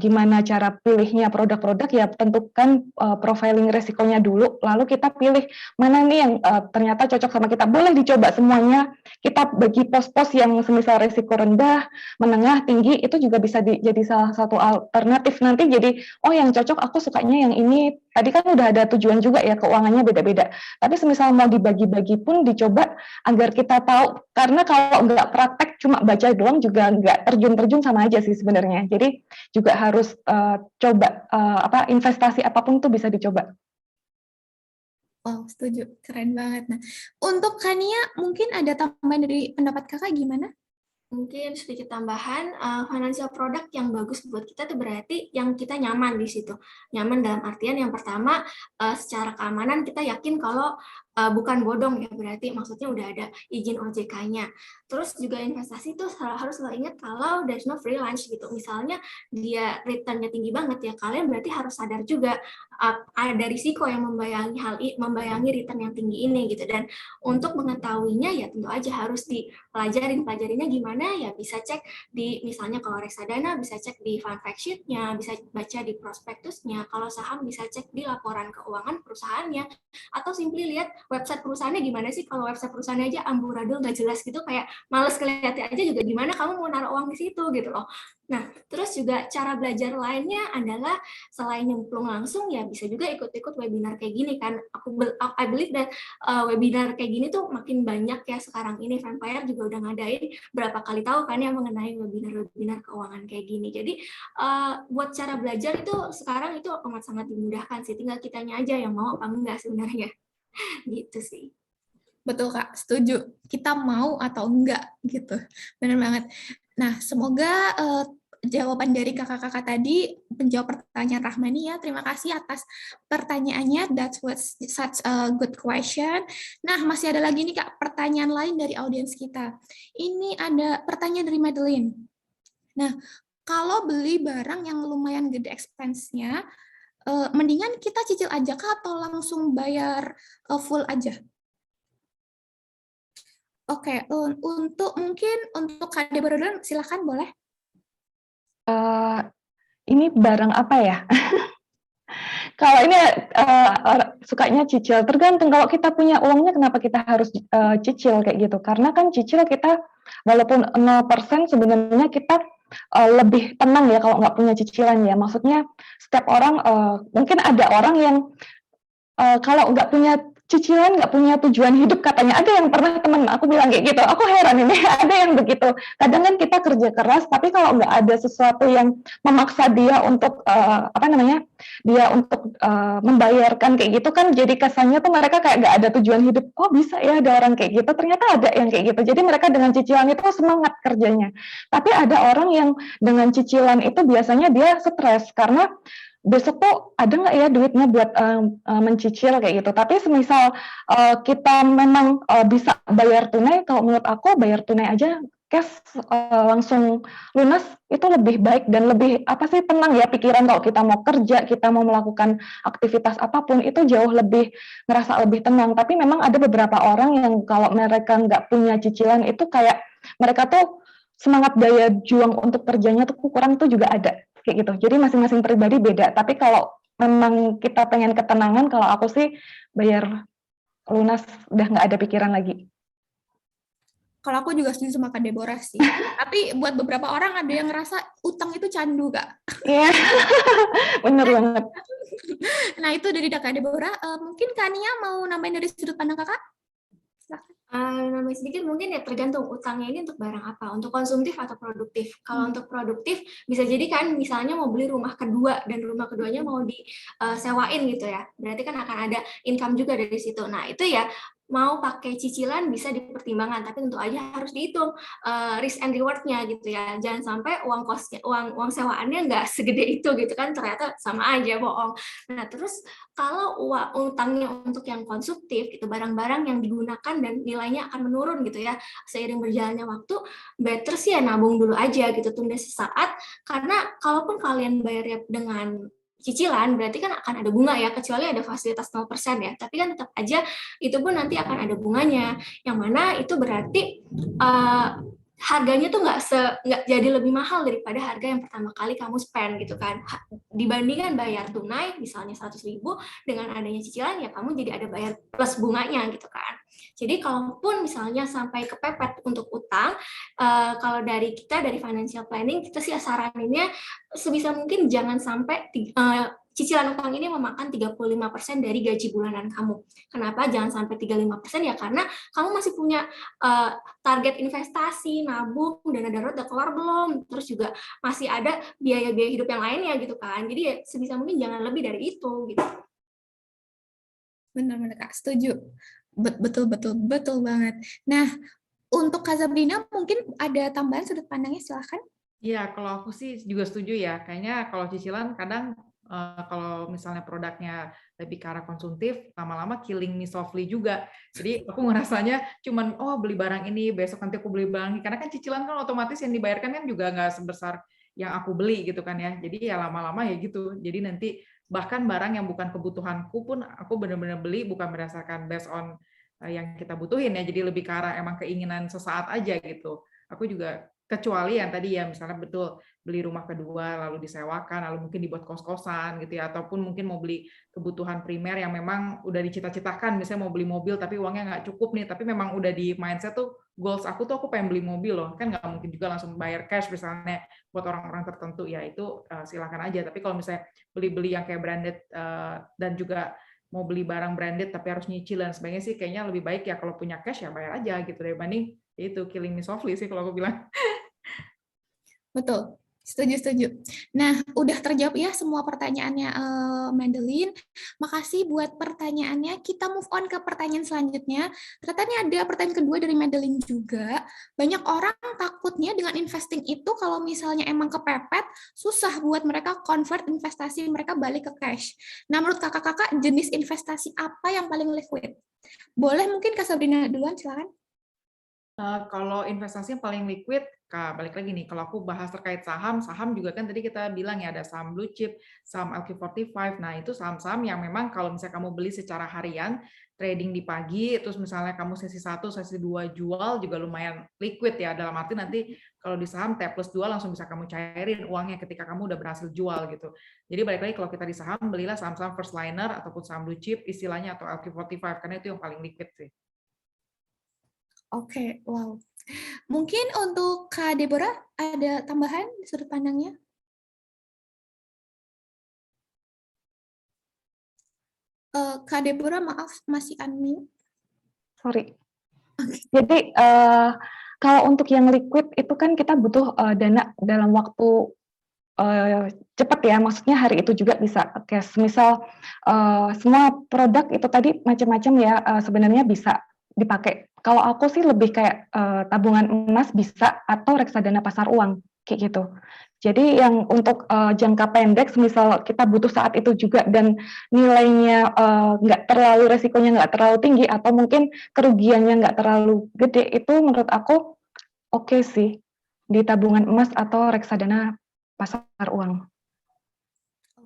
gimana cara pilihnya produk-produk, ya tentukan profiling resikonya dulu, lalu kita pilih mana nih yang ternyata cocok sama kita. Boleh dicoba semuanya, kita bagi pos-pos yang semisal resiko rendah, menengah, tinggi, itu juga bisa jadi salah satu alternatif nanti. Jadi oh yang cocok aku sukanya yang ini. Tadi kan udah ada tujuan juga ya, keuangannya beda-beda. Tapi semisal mau dibagi-bagi pun dicoba agar kita tahu, karena kalau nggak praktek cuma baca doang juga nggak terjun-terjun, sama aja sih sebenarnya. Jadi juga harus coba investasi apapun tuh bisa dicoba. Oh, setuju. Keren banget. Nah, untuk Kania, mungkin ada tambahan dari pendapat kakak gimana? Mungkin sedikit tambahan, financial product yang bagus buat kita itu berarti yang kita nyaman di situ. Nyaman dalam artian yang pertama, secara keamanan kita yakin kalau bukan bodong ya, berarti maksudnya udah ada izin OJK-nya. Terus juga investasi itu harus selalu ingat kalau there's no free lunch gitu. Misalnya dia return-nya tinggi banget ya, kalian berarti harus sadar juga ada risiko yang membayangi return yang tinggi ini gitu. Dan untuk mengetahuinya ya tentu aja harus pelajarinya gimana ya, bisa cek di misalnya kalau reksadana bisa cek di fund fact sheet-nya, bisa baca di prospektusnya, kalau saham bisa cek di laporan keuangan perusahaannya, atau simply lihat website perusahaannya gimana sih. Kalau website perusahaannya aja amburadul nggak jelas gitu, kayak males kelihatin aja juga, gimana kamu mau naruh uang di situ gitu loh. Nah, terus juga cara belajar lainnya adalah selain nyemplung langsung ya bisa juga ikut-ikut webinar kayak gini kan. I believe that webinar kayak gini tuh makin banyak ya sekarang ini. Vampire juga udah ngadain berapa kali tahu kan ya mengenai webinar-webinar keuangan kayak gini. Jadi buat cara belajar itu sekarang itu amat sangat dimudahkan sih, tinggal kitanya aja yang mau apa enggak sebenarnya. Gitu sih. Betul Kak, setuju. Kita mau atau enggak gitu. Benar banget. Nah, semoga jawaban dari kakak-kakak tadi menjawab pertanyaan Rahmani ya. Terima kasih atas pertanyaannya. That was such a good question. Nah, masih ada lagi nih Kak, pertanyaan lain dari audiens kita. Ini ada pertanyaan dari Madeline. Nah, kalau beli barang yang lumayan gede expense-nya, mendingan kita cicil aja kah atau langsung bayar full aja? Oke, mungkin untuk Kak Deborah silakan boleh. Ini barang apa ya? Kalau ini sukanya cicil, tergantung. Kalau kita punya uangnya, kenapa kita harus cicil kayak gitu? Karena kan cicil kita, walaupun 0% sebenarnya kita lebih tenang ya kalau nggak punya cicilan ya. Maksudnya setiap orang, mungkin ada orang yang kalau nggak punya cicilan, nggak punya tujuan hidup katanya. Ada yang pernah temen aku bilang kayak gitu. Aku heran ini, ada yang begitu. Kadang kan kita kerja keras, tapi kalau nggak ada sesuatu yang memaksa dia untuk dia untuk membayarkan kayak gitu kan, jadi kesannya tuh mereka kayak nggak ada tujuan hidup. Oh bisa ya ada orang kayak gitu, ternyata ada yang kayak gitu. Jadi mereka dengan cicilan itu semangat kerjanya. Tapi ada orang yang dengan cicilan itu biasanya dia stres karena besok tuh ada nggak ya duitnya buat mencicil kayak gitu. Tapi semisal kita memang bisa bayar tunai, kalau menurut aku bayar tunai aja cash langsung lunas itu lebih baik dan lebih tenang ya pikiran. Kalau kita mau kerja, kita mau melakukan aktivitas apapun itu jauh lebih ngerasa lebih tenang. Tapi memang ada beberapa orang yang kalau mereka nggak punya cicilan itu kayak mereka tuh semangat daya juang untuk kerjanya tuh kurang, itu juga ada kayak gitu. Jadi masing-masing pribadi beda. Tapi kalau memang kita pengen ketenangan, kalau aku sih bayar lunas, udah nggak ada pikiran lagi. Kalau aku juga setuju sama Kak Deborah sih. Tapi buat beberapa orang ada yang ngerasa utang itu candu, Kak. Iya, bener banget. Nah, itu dari Kak Deborah. Mungkin Kak Nia mau nambahin dari sudut pandang Kakak? Nambahin sedikit mungkin ya, tergantung utangnya ini untuk barang apa, untuk konsumtif atau produktif. Kalau untuk produktif bisa jadi kan misalnya mau beli rumah kedua dan rumah keduanya mau disewain gitu ya, berarti kan akan ada income juga dari situ. Nah itu ya mau pakai cicilan bisa dipertimbangkan, tapi tentu aja harus dihitung risk and reward-nya gitu ya. Jangan sampai uang kosnya, uang sewaannya nggak segede itu gitu kan, ternyata sama aja bohong. Nah terus kalau utangnya untuk yang konsumtif itu barang-barang yang digunakan dan nilainya akan menurun gitu ya seiring berjalannya waktu, better sih ya nabung dulu aja gitu, tunda sesaat. Karena kalaupun kalian bayarnya dengan cicilan berarti kan akan ada bunga ya, kecuali ada fasilitas 0% ya, tapi kan tetap aja itu pun nanti akan ada bunganya, yang mana itu berarti harganya tuh nggak jadi lebih mahal daripada harga yang pertama kali kamu spend gitu kan. Dibandingkan bayar tunai misalnya 100.000 dengan adanya cicilan ya kamu jadi ada bayar plus bunganya gitu kan. Jadi kalaupun misalnya sampai kepepet untuk utang, kalau dari kita dari financial planning kita sih saraninnya sebisa mungkin jangan sampai cicilan utang ini memakan 35% dari gaji bulanan kamu. Kenapa jangan sampai 35%? Ya karena kamu masih punya target investasi, nabung, dana darurat udah keluar belum, terus juga masih ada biaya-biaya hidup yang lainnya gitu kan. Jadi ya sebisa mungkin jangan lebih dari itu gitu. Benar-benar Kak, setuju. Betul banget. Nah, untuk Kak Sabrina mungkin ada tambahan sudut pandangnya, silahkan. Iya, kalau aku sih juga setuju ya. Kayaknya kalau cicilan kadang kalau misalnya produknya lebih ke arah konsumtif, lama-lama killing me softly juga. Jadi aku ngerasanya cuman beli barang ini, besok nanti aku beli barang ini. Karena kan cicilan kan otomatis yang dibayarkan kan juga nggak sebesar yang aku beli gitu kan ya. Jadi ya lama-lama ya gitu. Jadi nanti bahkan barang yang bukan kebutuhanku pun aku benar-benar beli bukan berdasarkan based on yang kita butuhin ya. Jadi lebih ke arah emang keinginan sesaat aja gitu. Aku juga kecuali yang tadi ya misalnya betul beli rumah kedua lalu disewakan lalu mungkin dibuat kos-kosan gitu ya, ataupun mungkin mau beli kebutuhan primer yang memang udah dicita-citakan, misalnya mau beli mobil tapi uangnya nggak cukup nih, tapi memang udah di mindset tuh goals aku tuh aku pengen beli mobil loh, kan nggak mungkin juga langsung bayar cash misalnya buat orang-orang tertentu ya, itu silakan aja. Tapi kalau misalnya beli-beli yang kayak branded dan juga mau beli barang branded tapi harus nyicil dan sebagainya sih kayaknya lebih baik ya kalau punya cash ya bayar aja gitu dibanding itu killing me softly sih kalau aku bilang. Betul, setuju. Nah, udah terjawab ya semua pertanyaannya Madeline. Makasih buat pertanyaannya. Kita move on ke pertanyaan selanjutnya. Ternyata ini ada pertanyaan kedua dari Madeline juga. Banyak orang takutnya dengan investing itu kalau misalnya emang kepepet, susah buat mereka convert investasi mereka balik ke cash. Nah, menurut kakak-kakak, jenis investasi apa yang paling liquid? Boleh mungkin Kak Sabrina duluan, silakan. Kalau investasi yang paling liquid, balik lagi nih, kalau aku bahas terkait saham juga kan tadi kita bilang ya ada saham blue chip, saham LQ45. Nah itu saham-saham yang memang kalau misalnya kamu beli secara harian, trading di pagi, terus misalnya kamu sesi 1, sesi 2 jual juga lumayan liquid ya. Dalam arti nanti kalau di saham T+2 langsung bisa kamu cairin uangnya ketika kamu udah berhasil jual gitu. Jadi balik lagi kalau kita di saham, belilah saham-saham first liner ataupun saham blue chip istilahnya atau LQ45 karena itu yang paling liquid sih. Oke, wow. Mungkin untuk Kak Deborah ada tambahan sudut pandangnya? Kak Deborah, maaf masih unmute. Sorry. Jadi kalau untuk yang liquid itu kan kita butuh dana dalam waktu cepat ya, maksudnya hari itu juga bisa cash. Misal semua produk itu tadi macam-macam ya, sebenarnya bisa dipakai. Kalau aku sih lebih kayak tabungan emas bisa atau reksadana pasar uang kayak gitu. Jadi yang untuk jangka pendek, misal kita butuh saat itu juga dan nilainya nggak terlalu, resikonya nggak terlalu tinggi atau mungkin kerugiannya nggak terlalu gede, itu menurut aku oke sih di tabungan emas atau reksadana pasar uang.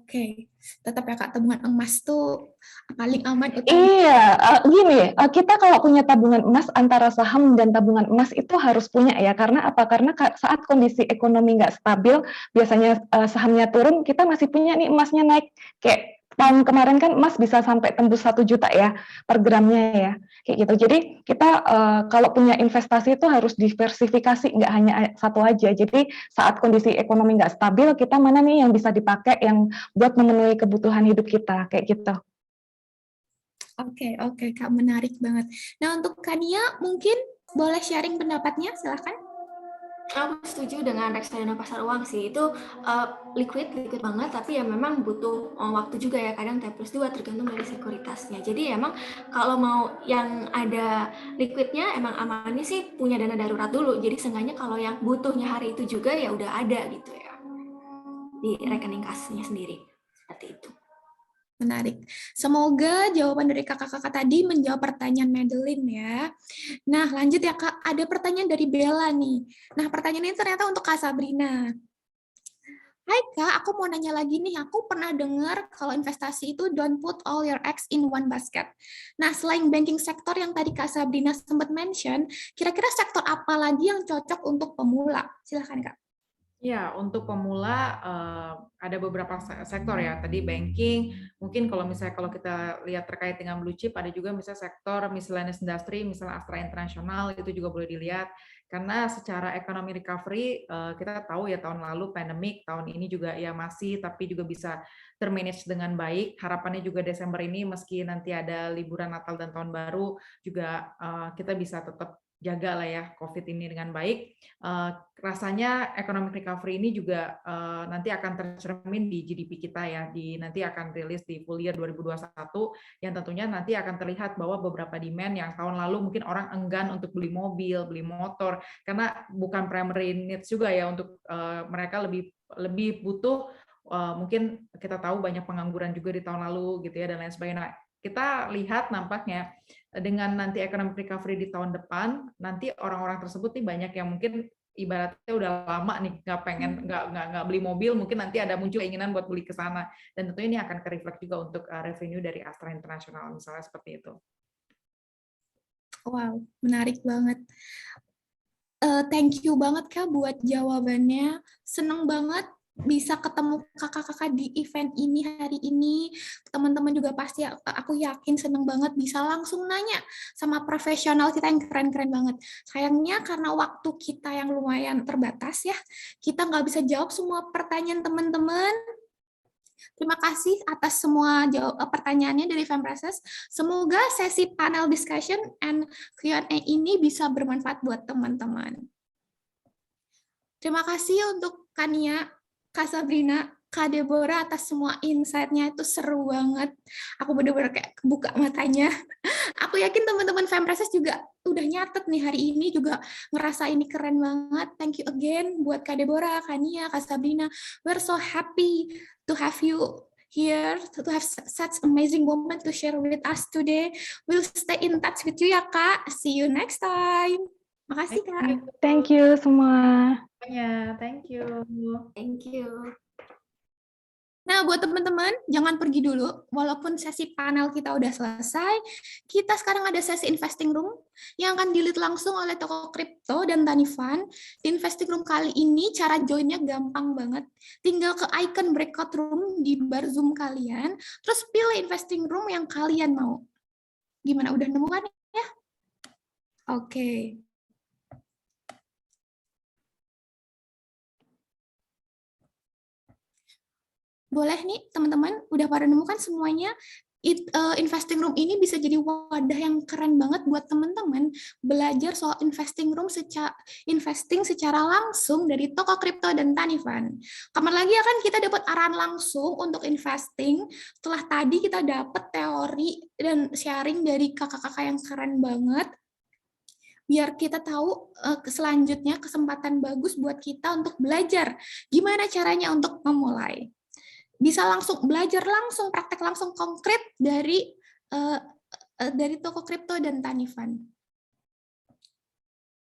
Oke, tetap ya Kak, tabungan emas tuh paling aman. Iya, gini, kita kalau punya tabungan emas, antara saham dan tabungan emas itu harus punya ya, karena apa? Karena saat kondisi ekonomi nggak stabil, biasanya sahamnya turun, kita masih punya nih emasnya naik. Kayak tahun kemarin kan emas bisa sampai tembus 1 juta ya per gramnya ya, kayak gitu. Jadi kita kalau punya investasi itu harus diversifikasi, nggak hanya satu aja. Jadi saat kondisi ekonomi nggak stabil, kita mana nih yang bisa dipakai yang buat memenuhi kebutuhan hidup kita, kayak gitu. Oke, Kak, menarik banget. Nah, untuk Kania mungkin boleh sharing pendapatnya, silahkan. Aku setuju dengan reksadana pasar uang sih, itu liquid banget, tapi ya memang butuh waktu juga ya, kadang T+2 tergantung dari sekuritasnya. Jadi emang kalau mau yang ada liquidnya, emang amannya sih punya dana darurat dulu, jadi seenggaknya kalau yang butuhnya hari itu juga ya udah ada gitu ya, di rekening kasnya sendiri, seperti itu. Menarik. Semoga jawaban dari kakak-kakak tadi menjawab pertanyaan Madeline ya. Nah, lanjut ya Kak. Ada pertanyaan dari Bella nih. Nah, pertanyaan ini ternyata untuk Kak Sabrina. Hai Kak, aku mau nanya lagi nih. Aku pernah dengar kalau investasi itu don't put all your eggs in one basket. Nah, selain banking sektor yang tadi Kak Sabrina sempat mention, kira-kira sektor apa lagi yang cocok untuk pemula? Silahkan Kak. Ya, untuk pemula ada beberapa sektor ya. Tadi banking, mungkin kalau kita lihat terkait dengan blue chip, ada juga misalnya sektor miscellaneous industry, misalnya Astra International, itu juga boleh dilihat. Karena secara ekonomi recovery, kita tahu ya tahun lalu pandemik, tahun ini juga ya masih, tapi juga bisa termanage dengan baik. Harapannya juga Desember ini, meski nanti ada liburan Natal dan Tahun Baru, juga kita bisa tetap jaga lah ya COVID ini dengan baik. Rasanya economic recovery ini juga nanti akan tercermin di GDP kita ya, nanti akan rilis di full year 2021, yang tentunya nanti akan terlihat bahwa beberapa demand yang tahun lalu mungkin orang enggan untuk beli mobil, beli motor, karena bukan primary needs juga ya, untuk mereka lebih butuh, mungkin kita tahu banyak pengangguran juga di tahun lalu gitu ya, dan lain sebagainya. Kita lihat nampaknya dengan nanti economic recovery di tahun depan, nanti orang-orang tersebut nih banyak yang mungkin ibaratnya udah lama nih nggak beli mobil, mungkin nanti ada muncul keinginan buat beli ke sana, dan tentunya ini akan ke-reflect juga untuk revenue dari Astra International misalnya, seperti itu. Wow, menarik banget. Thank you banget Kak buat jawabannya. Seneng banget bisa ketemu kakak-kakak di event ini hari ini. Teman-teman juga pasti, aku yakin seneng banget bisa langsung nanya sama profesional kita yang keren-keren banget. Sayangnya karena waktu kita yang lumayan terbatas ya, kita nggak bisa jawab semua pertanyaan teman-teman. Terima kasih atas semua pertanyaannya dari Fempresses. Semoga sesi panel discussion and Q&A ini bisa bermanfaat buat teman-teman. Terima kasih untuk Kania, Kak Sabrina, Kak Deborah atas semua insight-nya, itu seru banget. Aku bener-bener kayak buka matanya. Aku yakin teman-teman Fempresses juga udah nyatet nih hari ini, juga ngerasa ini keren banget. Thank you again buat Kak Deborah, Kania, Kak Sabrina. We're so happy to have you here, to have such amazing moment to share with us today. We'll stay in touch with you ya Kak. See you next time. Makasih Kak. Thank you semua. Thank you. Thank you. Nah, buat teman-teman, jangan pergi dulu. Walaupun sesi panel kita udah selesai, kita sekarang ada sesi investing room yang akan di-lead langsung oleh Toko Kripto dan Tanifan. Di investing room kali ini, cara join-nya gampang banget. Tinggal ke icon breakout room di bar Zoom kalian, terus pilih investing room yang kalian mau. Gimana, udah nemu kan ya? Oke. Boleh nih teman-teman, udah pada nemu kan semuanya? Investing room ini bisa jadi wadah yang keren banget buat teman-teman belajar soal investing secara langsung dari Toko Kripto dan Tanifan. Kapan lagi akan kita dapat arahan langsung untuk investing setelah tadi kita dapat teori dan sharing dari kakak-kakak yang keren banget. biar kita tahu selanjutnya kesempatan bagus buat kita untuk belajar. Gimana caranya untuk memulai? Bisa langsung belajar langsung, praktek langsung konkret dari toko kripto dan Tanifan.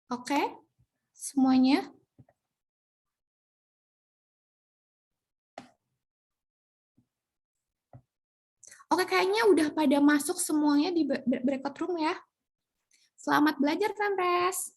Oke, semuanya. Oke, kayaknya udah pada masuk semuanya di breakout room ya. Selamat belajar, Fempres.